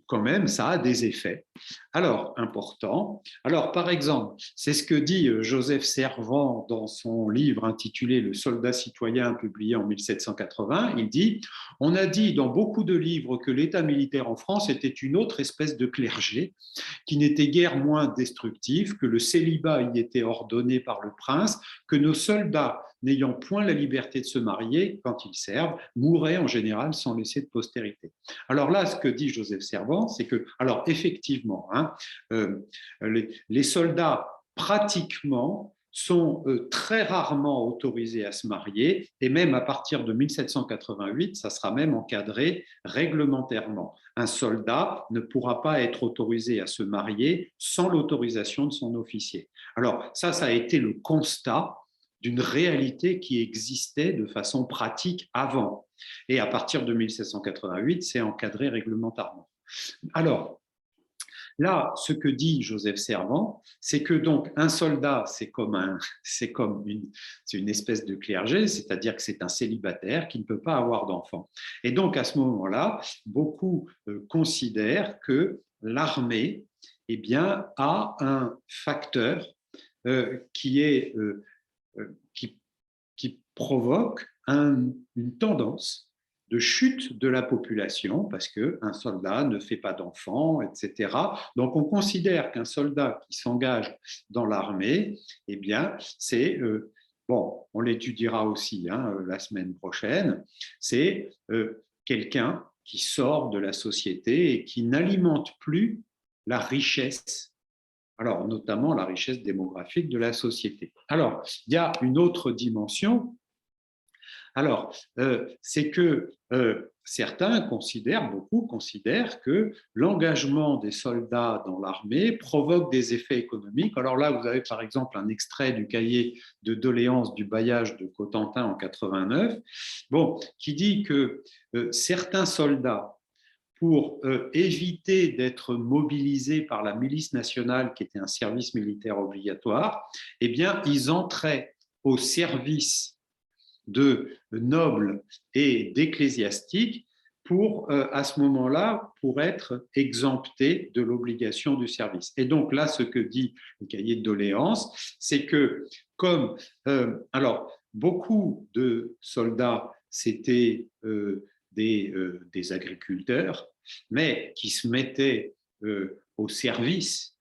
quand même, ça a des effets. Alors, important. Alors, par exemple, c'est ce que dit Joseph Servan dans son livre intitulé Le soldat citoyen, publié en 1780. Il dit: on a dit dans beaucoup de livres que l'État militaire en France était une autre espèce de clergé qui n'était guère moins destructif, que le célibat y était ordonné par le prince, que nos soldats, n'ayant point la liberté de se marier quand ils servent, mouraient en général sans laisser de postérité. Alors là, ce que dit Joseph Servan, c'est que, alors effectivement, les soldats pratiquement sont très rarement autorisés à se marier, et même à partir de 1788, ça sera même encadré réglementairement. Un soldat ne pourra pas être autorisé à se marier sans l'autorisation de son officier. Alors ça a été le constat d'une réalité qui existait de façon pratique avant. Et à partir de 1788, c'est encadré réglementairement. Alors, là, ce que dit Joseph Servan, c'est que donc un soldat, c'est une espèce de clergé, c'est-à-dire que c'est un célibataire qui ne peut pas avoir d'enfant. Et donc à ce moment-là, beaucoup considèrent que l'armée, eh bien, a un facteur qui est qui provoque une tendance de chute de la population parce qu'un soldat ne fait pas d'enfants, etc. Donc, on considère qu'un soldat qui s'engage dans l'armée, eh bien, c'est, bon, on l'étudiera aussi la semaine prochaine, c'est quelqu'un qui sort de la société et qui n'alimente plus la richesse, alors notamment la richesse démographique de la société. Alors, il y a une autre dimension. Alors, c'est que certains beaucoup considèrent que l'engagement des soldats dans l'armée provoque des effets économiques. Alors là, vous avez par exemple un extrait du cahier de doléances du bailliage de Cotentin en 89, bon, qui dit que certains soldats, pour éviter d'être mobilisés par la milice nationale, qui était un service militaire obligatoire, eh bien, ils entraient au service de nobles et d'ecclésiastiques pour, à ce moment-là, pour être exemptés de l'obligation du service. Et donc là, ce que dit le cahier de doléances, c'est que comme, alors, beaucoup de soldats, c'était des agriculteurs, mais qui se mettaient au service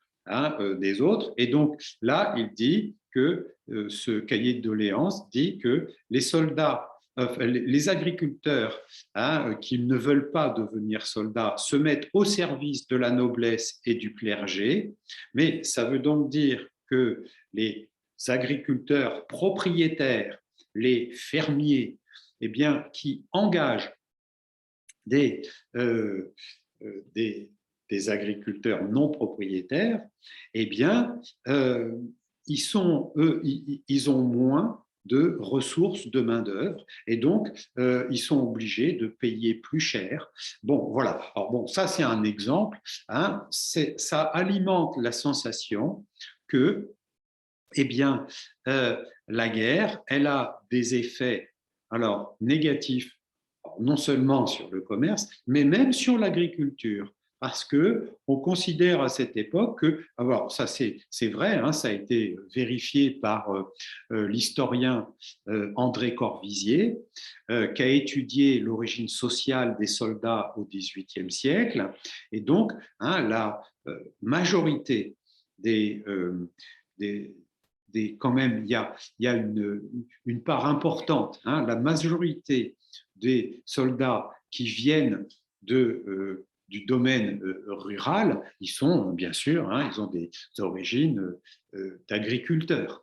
des autres. Et donc là, il dit que ce cahier de doléances dit que les soldats, les agriculteurs qui ne veulent pas devenir soldats se mettent au service de la noblesse et du clergé, mais ça veut donc dire que les agriculteurs propriétaires, les fermiers, eh bien, qui engagent des, euh, des, des agriculteurs non propriétaires, eh bien, ils ont moins de ressources de main-d'œuvre et donc ils sont obligés de payer plus cher. Bon, voilà. Alors, bon, ça, c'est un exemple. Ça alimente la sensation que, eh bien, la guerre, elle a des effets alors négatifs non seulement sur le commerce, mais même sur l'agriculture. Parce qu'on considère à cette époque que, alors ça c'est vrai, ça a été vérifié par l'historien André Corvisier, qui a étudié l'origine sociale des soldats au XVIIIe siècle. Et donc, la majorité des, quand même, il y a une part importante, la majorité des soldats qui viennent du domaine rural, ils sont bien sûr, ils ont des origines d'agriculteurs.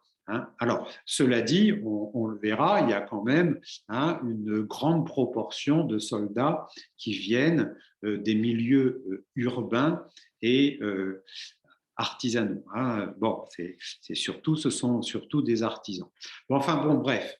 Alors, cela dit, on le verra, il y a quand même une grande proportion de soldats qui viennent des milieux urbains et artisanaux. Bon, ce sont surtout des artisans. Bon, enfin, bon, bref,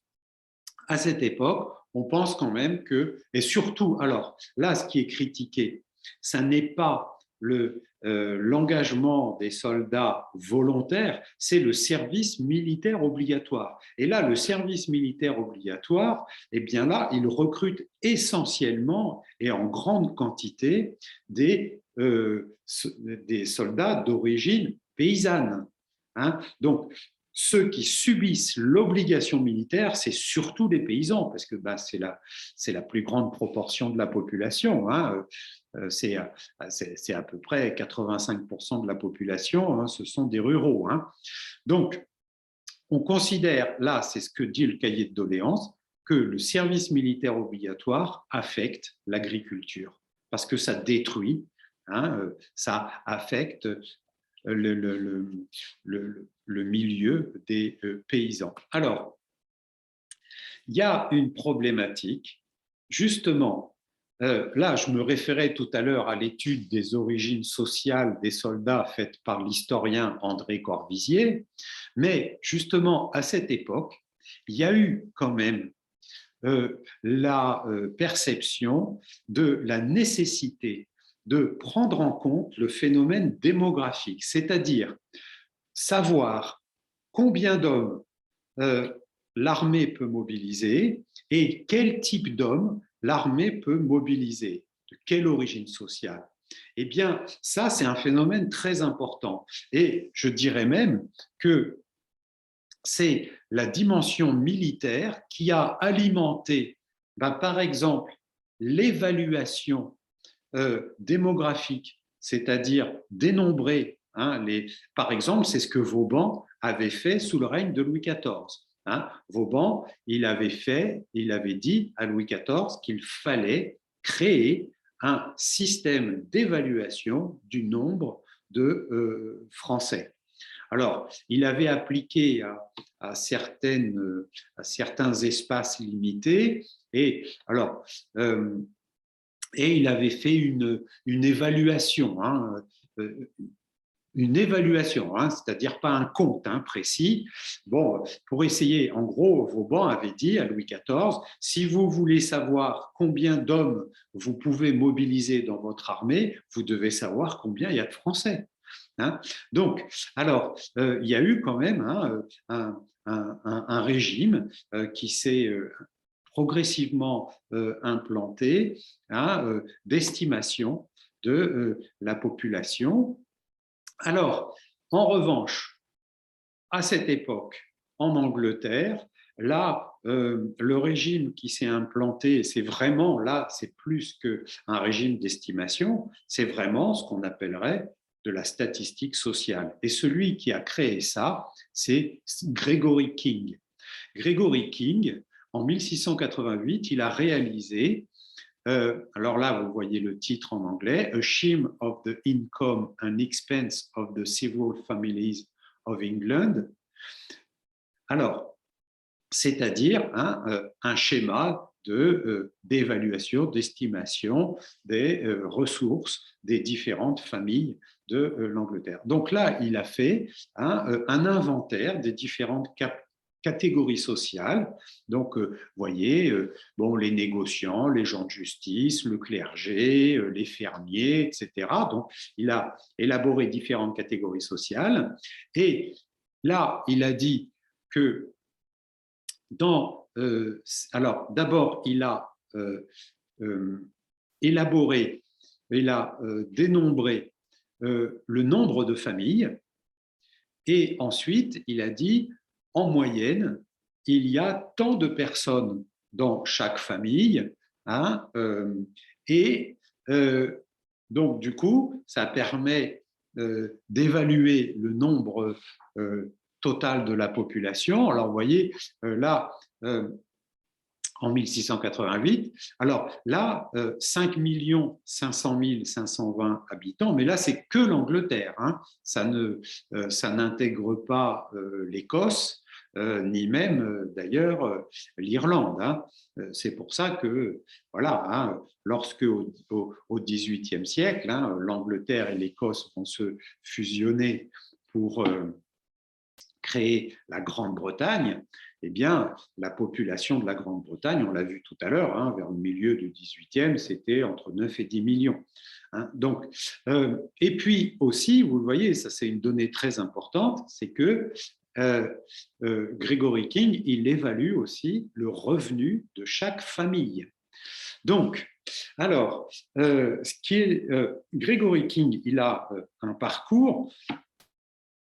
à cette époque, on pense quand même que, et surtout, alors là, ce qui est critiqué, ça n'est pas l'engagement des soldats volontaires, c'est le service militaire obligatoire. Et là, le service militaire obligatoire, eh bien là, il recrute essentiellement et en grande quantité des soldats d'origine paysanne. Donc, ceux qui subissent l'obligation militaire, c'est surtout les paysans, parce que c'est la plus grande proportion de la population. C'est à peu près 85% de la population, ce sont des ruraux. Donc, on considère, là, c'est ce que dit le cahier de doléances, que le service militaire obligatoire affecte l'agriculture, parce que ça détruit, ça affecte le milieu des paysans. Alors, il y a une problématique, justement, là je me référais tout à l'heure à l'étude des origines sociales des soldats faite par l'historien André Corvisier, mais justement à cette époque, il y a eu quand même la perception de la nécessité de prendre en compte le phénomène démographique, c'est-à-dire savoir combien d'hommes l'armée peut mobiliser et quel type d'hommes l'armée peut mobiliser, de quelle origine sociale. Eh bien, ça, c'est un phénomène très important. Et je dirais même que c'est la dimension militaire qui a alimenté, par exemple, l'évaluation démographique, c'est-à-dire dénombrer. Par exemple, c'est ce que Vauban avait fait sous le règne de Louis XIV. Vauban, il avait dit à Louis XIV qu'il fallait créer un système d'évaluation du nombre de Français. Alors, il avait appliqué à certains espaces limités, et alors, et il avait fait une évaluation, c'est-à-dire pas un compte précis. Bon, pour essayer, en gros, Vauban avait dit à Louis XIV, si vous voulez savoir combien d'hommes vous pouvez mobiliser dans votre armée, vous devez savoir combien il y a de Français. Donc, alors, il y a eu quand même un régime qui s'est progressivement implanté d'estimation de la population. Alors, en revanche, à cette époque, en Angleterre, là, le régime qui s'est implanté, c'est vraiment, là, c'est plus qu'un régime d'estimation, c'est vraiment ce qu'on appellerait de la statistique sociale. Et celui qui a créé ça, c'est Gregory King. Gregory King, en 1688, il a réalisé, alors là, vous voyez le titre en anglais, A Scheme of the Income and Expense of the Several Families of England. Alors, c'est-à-dire un schéma d'évaluation, d'estimation des ressources des différentes familles de l'Angleterre. Donc là, il a fait un inventaire des différentes catégories sociales. Donc, vous voyez, bon, les négociants, les gens de justice, le clergé, les fermiers, etc. Donc, il a élaboré différentes catégories sociales. Et là, il a dit que alors, d'abord, il a élaboré, il a dénombré le nombre de familles, et ensuite, il a dit, en moyenne, il y a tant de personnes dans chaque famille, et donc, du coup, ça permet d'évaluer le nombre total de la population. Alors, vous voyez, là, en 1688, alors là, 5 500 520 habitants, mais là, c'est que l'Angleterre. Ça n'intègre pas l'Écosse, ni même d'ailleurs l'Irlande. C'est pour ça que, voilà, lorsque au XVIIIe siècle, l'Angleterre et l'Écosse vont se fusionner pour créer la Grande-Bretagne, eh bien, la population de la Grande-Bretagne, on l'a vu tout à l'heure, vers le milieu du XVIIIe, c'était entre 9 et 10 millions. Donc, et puis aussi, vous le voyez, ça c'est une donnée très importante, c'est que Gregory King, il évalue aussi le revenu de chaque famille. Donc, alors, Gregory King, il a un parcours.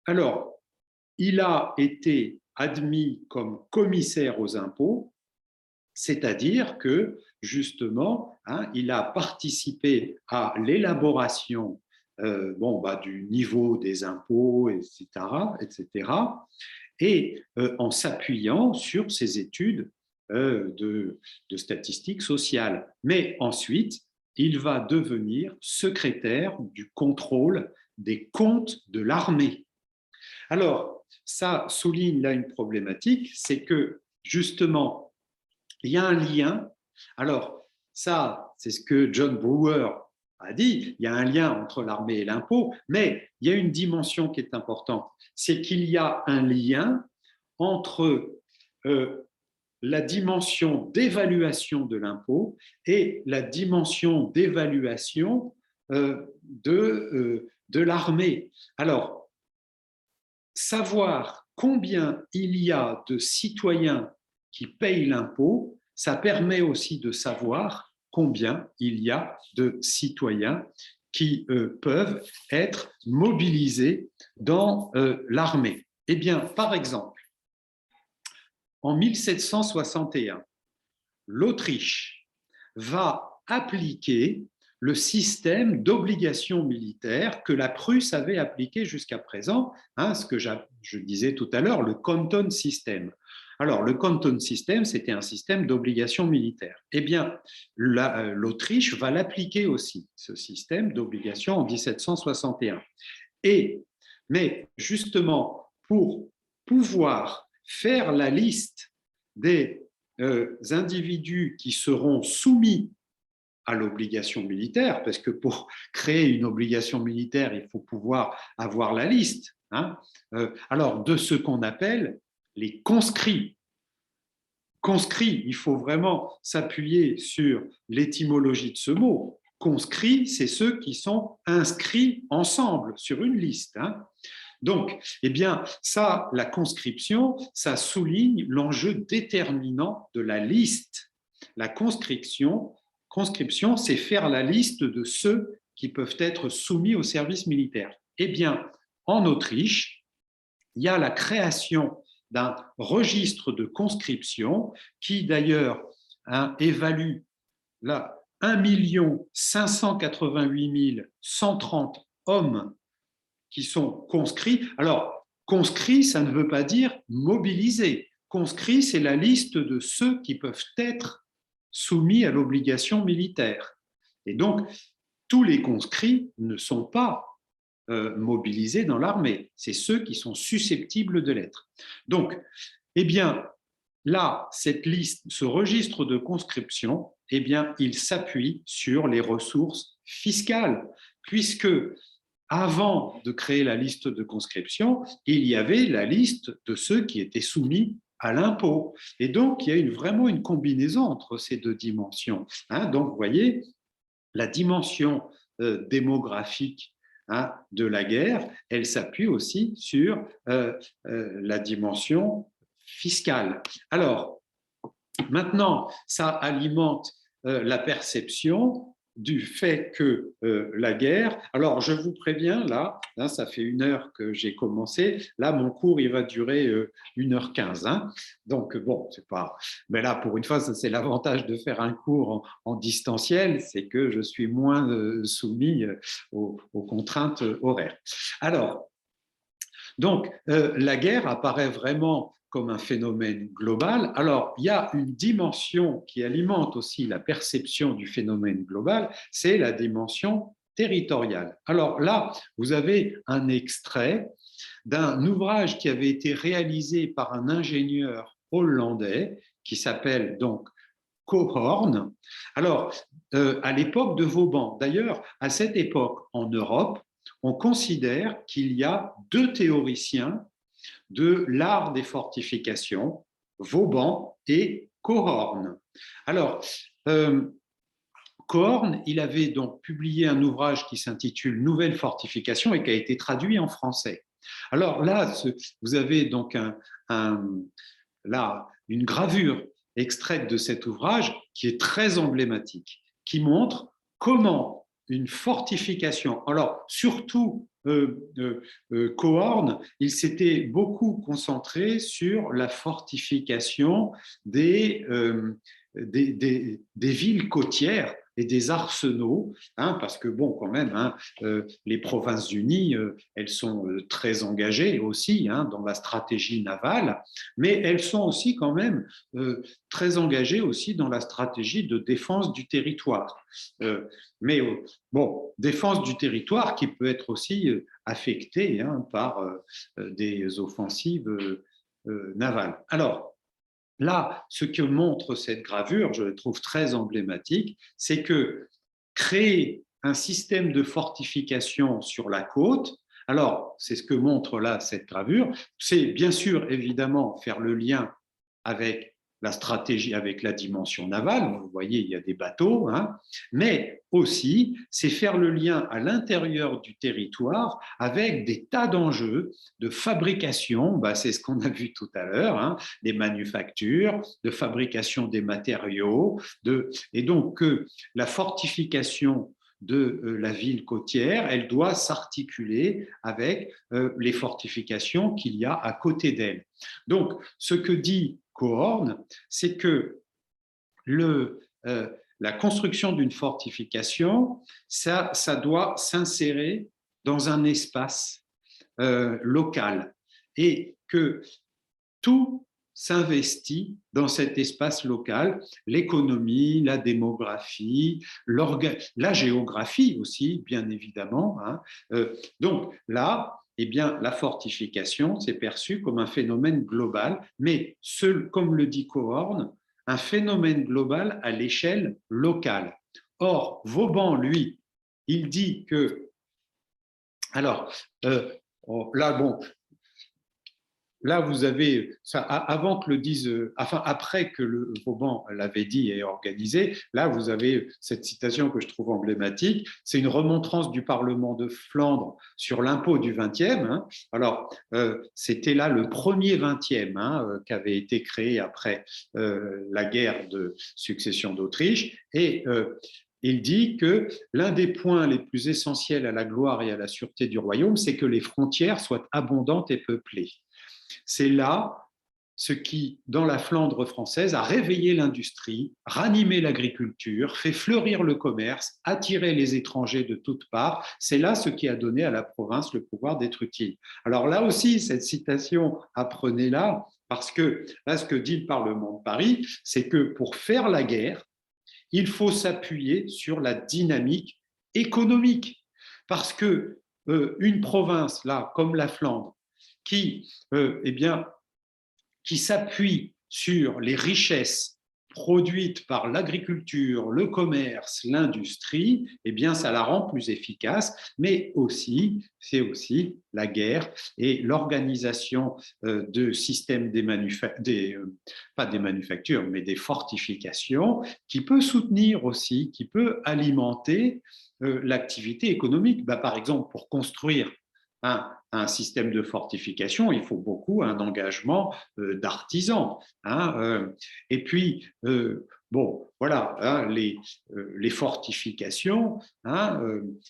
Alors, il a été admis comme commissaire aux impôts, c'est-à-dire que, justement, il a participé à l'élaboration du niveau des impôts, etc. Et en s'appuyant sur ses études de statistiques sociales. Mais ensuite, il va devenir secrétaire du contrôle des comptes de l'armée. Alors, ça souligne là une problématique, c'est que justement, il y a un lien. Alors, ça, c'est ce que John Brewer a dit, il y a un lien entre l'armée et l'impôt, mais il y a une dimension qui est importante, c'est qu'il y a un lien entre la dimension d'évaluation de l'impôt et la dimension d'évaluation de l'armée. Alors, savoir combien il y a de citoyens qui payent l'impôt, ça permet aussi de savoir combien il y a de citoyens qui peuvent être mobilisés dans l'armée. Eh bien, par exemple, en 1761, l'Autriche va appliquer le système d'obligation militaire que la Prusse avait appliqué jusqu'à présent, ce que je disais tout à l'heure, le Canton System. Alors, le Canton System, c'était un système d'obligation militaire. Eh bien, l'Autriche va l'appliquer aussi, ce système d'obligation en 1761. Mais justement, pour pouvoir faire la liste des individus qui seront soumis à l'obligation militaire, parce que pour créer une obligation militaire, il faut pouvoir avoir la liste. Alors, de ce qu'on appelle les conscrits. Conscrits, il faut vraiment s'appuyer sur l'étymologie de ce mot. Conscrits, c'est ceux qui sont inscrits ensemble sur une liste. Donc, eh bien, ça, la conscription, ça souligne l'enjeu déterminant de la liste. La conscription, c'est faire la liste de ceux qui peuvent être soumis au service militaire. Eh bien, en Autriche, il y a la création d'un registre de conscription qui, d'ailleurs, évalue là 1 588 130 hommes qui sont conscrits. Alors, conscrits, ça ne veut pas dire mobilisés. Conscrits, c'est la liste de ceux qui peuvent être soumis à l'obligation militaire. Et donc, tous les conscrits ne sont pas mobilisés dans l'armée. C'est ceux qui sont susceptibles de l'être. Donc, eh bien, là, cette liste, ce registre de conscription, eh bien, il s'appuie sur les ressources fiscales, puisque avant de créer la liste de conscription, il y avait la liste de ceux qui étaient soumis à l'impôt. Et donc, il y a vraiment une combinaison entre ces deux dimensions. Donc, vous voyez, la dimension démographique de la guerre, elle s'appuie aussi sur la dimension fiscale. Alors, maintenant, ça alimente la perception du fait que la guerre… Alors, je vous préviens, là, ça fait 1 heure que j'ai commencé. Là, mon cours, il va durer 1h15. Donc, bon, c'est pas… Mais là, pour une fois, c'est l'avantage de faire un cours en distanciel, c'est que je suis moins soumis aux contraintes horaires. Alors, donc, la guerre apparaît vraiment comme un phénomène global. Alors, il y a une dimension qui alimente aussi la perception du phénomène global, c'est la dimension territoriale. Alors là, vous avez un extrait d'un ouvrage qui avait été réalisé par un ingénieur hollandais qui s'appelle donc Cohorn. Alors, à l'époque de Vauban, d'ailleurs, à cette époque en Europe, on considère qu'il y a 2 théoriciens de l'art des fortifications, Vauban et Cohorn. Alors, Cohorn, il avait donc publié un ouvrage qui s'intitule Nouvelles fortifications et qui a été traduit en français. Alors là, vous avez donc là, une gravure extraite de cet ouvrage qui est très emblématique, qui montre comment une fortification, alors surtout Cohorn, il s'était beaucoup concentré sur la fortification des villes côtières, et des arsenaux, parce que bon, quand même, les Provinces-Unies, elles sont très engagées aussi dans la stratégie navale, mais elles sont aussi quand même très engagées aussi dans la stratégie de défense du territoire. Mais bon, défense du territoire qui peut être aussi affectée par des offensives navales. Alors, là, ce que montre cette gravure, je le trouve très emblématique, c'est que créer un système de fortification sur la côte, alors c'est ce que montre là cette gravure, c'est bien sûr évidemment faire le lien avec la stratégie, avec la dimension navale, vous voyez il y a des bateaux, mais aussi c'est faire le lien à l'intérieur du territoire avec des tas d'enjeux de fabrication, c'est ce qu'on a vu tout à l'heure, des manufactures, de fabrication des matériaux, et donc la fortification de la ville côtière, elle doit s'articuler avec les fortifications qu'il y a à côté d'elle. Donc, ce que dit Cohorn, c'est que la construction d'une fortification, ça doit s'insérer dans un espace local et que tout s'investit dans cet espace local, l'économie, la démographie, la géographie aussi, bien évidemment. Donc là, eh bien, la fortification, c'est perçu comme un phénomène global, mais comme le dit Cohorn, un phénomène global à l'échelle locale. Or, Vauban, lui, il dit que... Alors, là, bon, là, vous avez ça avant que le dise, enfin après que le Vauban l'avait dit et organisé. Là, vous avez cette citation que je trouve emblématique. C'est une remontrance du Parlement de Flandre sur l'impôt du 20e. Alors, c'était là le premier 20e qui avait été créé après la guerre de succession d'Autriche et il dit que l'un des points les plus essentiels à la gloire et à la sûreté du royaume, c'est que les frontières soient abondantes et peuplées. C'est là ce qui, dans la Flandre française, a réveillé l'industrie, ranimé l'agriculture, fait fleurir le commerce, attiré les étrangers de toutes parts. C'est là ce qui a donné à la province le pouvoir d'être utile. Alors là aussi, cette citation, apprenez-la, parce que là, ce que dit le Parlement de Paris, c'est que pour faire la guerre, il faut s'appuyer sur la dynamique économique. Parce que une province, là, comme la Flandre, qui s'appuie sur les richesses produites par l'agriculture, le commerce, l'industrie, ça la rend plus efficace, mais aussi, c'est aussi la guerre et l'organisation de systèmes pas des manufactures, mais des fortifications, qui peut soutenir aussi, qui peut alimenter l'activité économique. Par exemple, pour construire un système de fortification, il faut beaucoup un engagement d'artisans. Et puis, bon, voilà, les fortifications,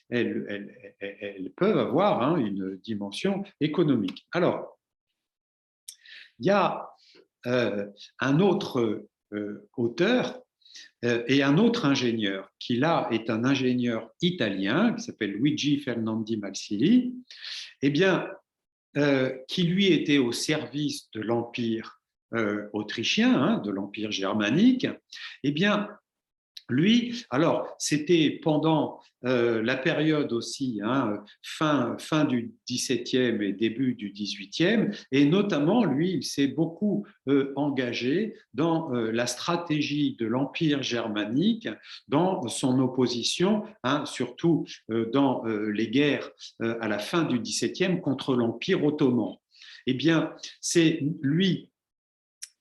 elles peuvent avoir une dimension économique. Alors, il y a un autre auteur et un autre ingénieur, qui là est un ingénieur italien, qui s'appelle Luigi Fernandi Maxilli, qui lui était au service de l'Empire autrichien, de l'Empire germanique, lui, alors c'était pendant la période aussi, fin du XVIIe et début du XVIIIe, et notamment lui, il s'est beaucoup engagé dans la stratégie de l'Empire germanique, dans son opposition, surtout dans les guerres à la fin du XVIIe contre l'Empire ottoman. C'est lui.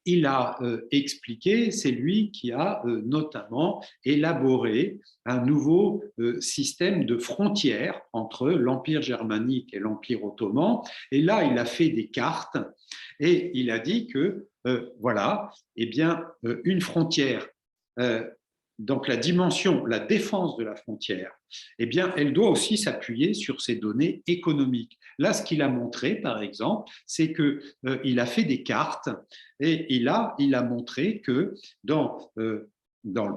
Il a expliqué, c'est lui qui a notamment élaboré un nouveau système de frontières entre l'Empire germanique et l'Empire ottoman. Et là, il a fait des cartes et il a dit que, voilà, une frontière, donc la dimension, la défense de la frontière, elle doit aussi s'appuyer sur ces données économiques. Là, ce qu'il a montré, par exemple, c'est qu'il a fait des cartes et il a montré que dans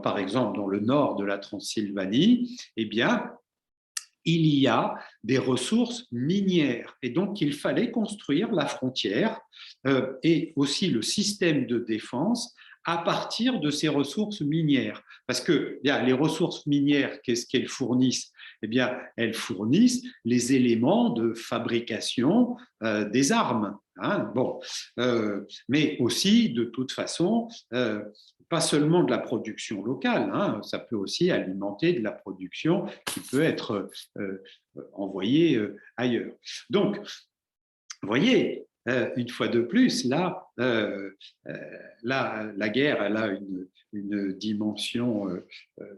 par exemple dans le nord de la Transylvanie, eh bien, il y a des ressources minières. Et donc, il fallait construire la frontière et aussi le système de défense à partir de ces ressources minières. Parce que bien, les ressources minières, qu'est-ce qu'elles fournissent? Eh bien, elles fournissent les éléments de fabrication des armes. Hein, bon, mais aussi, de toute façon, pas seulement de la production locale, hein, ça peut aussi alimenter de la production qui peut être envoyée ailleurs. Donc, vous voyez, une fois de plus, là, la guerre, elle a une dimension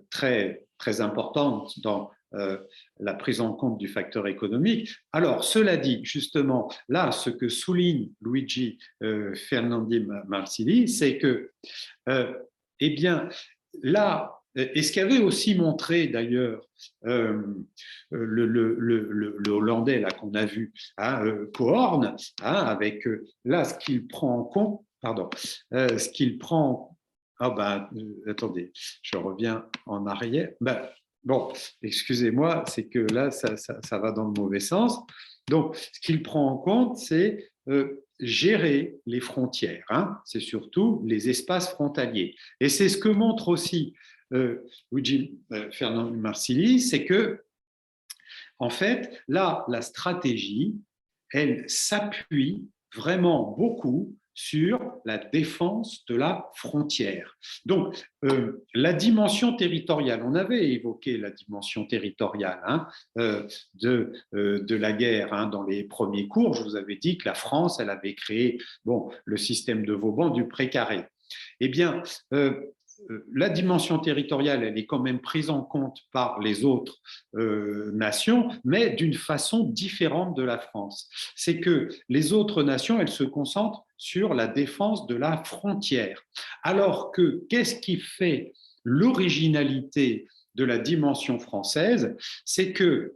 très, très importante dans la prise en compte du facteur économique. Alors, cela dit, justement, là, ce que souligne Luigi Fernandi Marsili, c'est que, eh bien, là, et ce qu'avait aussi montré d'ailleurs le Hollandais là qu'on a vu, hein, Cohorn, hein, avec là ce qu'il prend en compte, pardon, ce qu'il prend. Ah ben, attendez, je reviens en arrière. Ben, bon, excusez-moi, c'est que là ça va dans le mauvais sens. Donc, ce qu'il prend en compte, c'est gérer les frontières. Hein, c'est surtout les espaces frontaliers. Et c'est ce que montre aussi Luigi Fernand Marsili, c'est que, en fait, là, la stratégie, elle s'appuie vraiment beaucoup sur la défense de la frontière. Donc, la dimension territoriale, on avait évoqué la dimension territoriale hein, de la guerre hein, dans les premiers cours. Je vous avais dit que la France, elle avait créé bon, le système de Vauban du précaré. Eh bien, la dimension territoriale, elle est quand même prise en compte par les autres nations, mais d'une façon différente de la France. C'est que les autres nations, elles se concentrent sur la défense de la frontière. Alors que qu'est-ce qui fait l'originalité de la dimension française? C'est que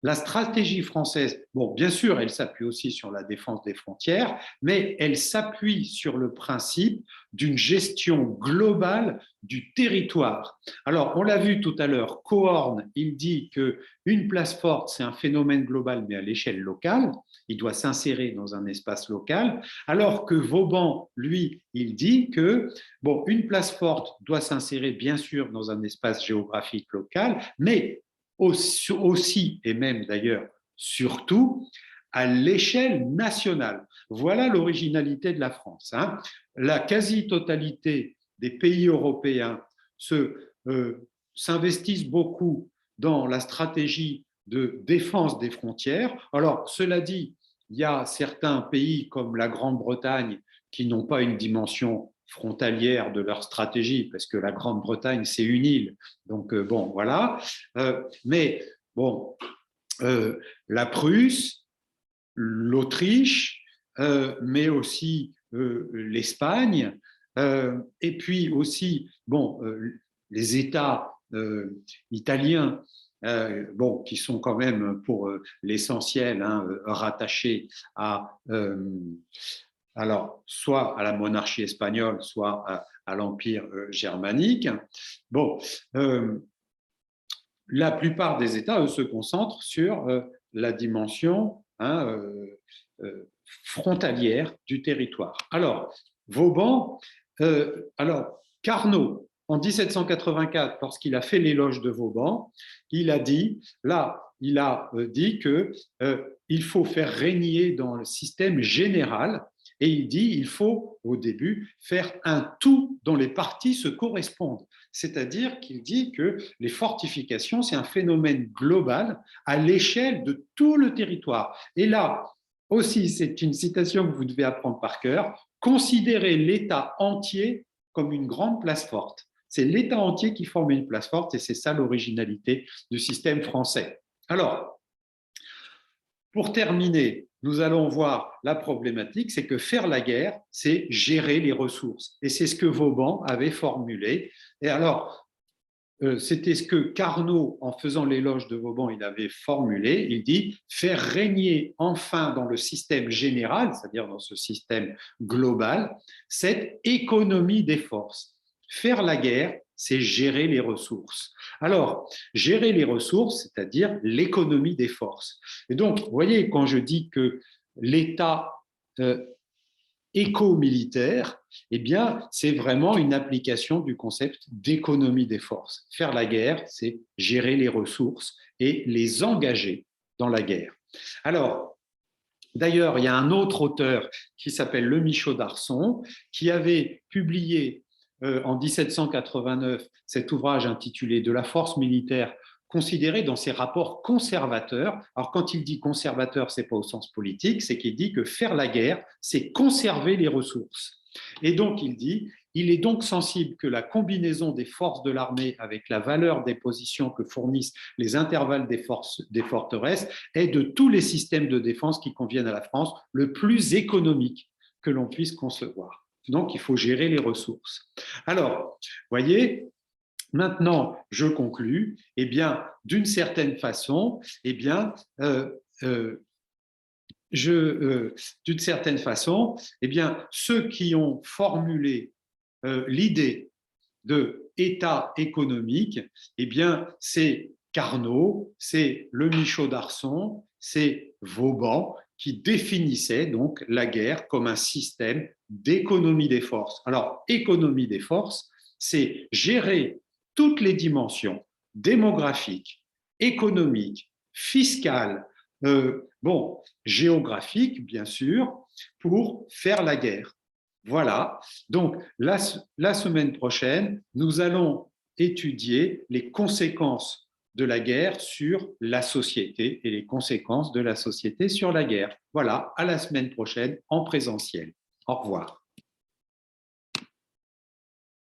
la stratégie française, bon, bien sûr, elle s'appuie aussi sur la défense des frontières, mais elle s'appuie sur le principe d'une gestion globale du territoire. Alors, on l'a vu tout à l'heure, Cohorn, il dit qu'une place forte, c'est un phénomène global, mais à l'échelle locale. Il doit s'insérer dans un espace local, alors que Vauban, lui, il dit que bon, une place forte doit s'insérer bien sûr dans un espace géographique local, mais aussi et même d'ailleurs surtout à l'échelle nationale. Voilà l'originalité de la France. Hein. La quasi-totalité des pays européens s'investissent beaucoup dans la stratégie de défense des frontières. Alors, cela dit, il y a certains pays comme la Grande-Bretagne qui n'ont pas une dimension frontalière de leur stratégie, parce que la Grande-Bretagne, c'est une île. Donc, bon, voilà. Mais, bon, la Prusse, l'Autriche, mais aussi l'Espagne, et puis aussi, bon, les États italiens, bon, qui sont quand même pour l'essentiel hein, rattachés à alors, soit à la monarchie espagnole, soit à l'empire germanique. Bon, la plupart des États, eux, se concentrent sur la dimension hein, frontalière du territoire. Alors, Vauban, alors Carnot, en 1784, lorsqu'il a fait l'éloge de Vauban, il a dit, là, il a dit qu'il faut faire régner dans le système général. Et il dit il faut, au début, faire un tout dont les parties se correspondent. C'est-à-dire qu'il dit que les fortifications, c'est un phénomène global à l'échelle de tout le territoire. Et là, aussi, c'est une citation que vous devez apprendre par cœur, considérer l'État entier comme une grande place forte. C'est l'État entier qui forme une place forte et c'est ça l'originalité du système français. Alors, pour terminer, nous allons voir la problématique, c'est que faire la guerre, c'est gérer les ressources. Et c'est ce que Vauban avait formulé. Et alors, c'était ce que Carnot, en faisant l'éloge de Vauban, il avait formulé. Il dit faire régner enfin dans le système général, c'est-à-dire dans ce système global, cette économie des forces. Faire la guerre, c'est gérer les ressources. Alors, gérer les ressources, c'est-à-dire l'économie des forces. Et donc, vous voyez, quand je dis que l'État éco-militaire, eh bien, c'est vraiment une application du concept d'économie des forces. Faire la guerre, c'est gérer les ressources et les engager dans la guerre. Alors, d'ailleurs, il y a un autre auteur qui s'appelle Le Michaud d'Arçon, qui avait publié en 1789 cet ouvrage intitulé De la force militaire considérée dans ses rapports conservateurs. Alors, quand il dit conservateur, ce n'est pas au sens politique, c'est qu'il dit que faire la guerre, c'est conserver les ressources. Et donc, il dit, il est donc sensible que la combinaison des forces de l'armée avec la valeur des positions que fournissent les intervalles des forteresses est de tous les systèmes de défense qui conviennent à la France le plus économique que l'on puisse concevoir. Donc, il faut gérer les ressources. Alors, voyez, maintenant, je conclus. Eh bien, d'une certaine façon, eh bien, d'une certaine façon, eh bien, ceux qui ont formulé l'idée de État économique, eh bien, c'est Carnot, c'est Le Michaud d'Arçon, c'est Vauban qui définissaient donc la guerre comme un système d'économie des forces. Alors, économie des forces, c'est gérer toutes les dimensions démographiques, économiques, fiscales, géographiques, bien sûr, pour faire la guerre. Voilà. Donc, la semaine prochaine, nous allons étudier les conséquences de la guerre sur la société et les conséquences de la société sur la guerre. Voilà, à la semaine prochaine en présentiel. Au revoir.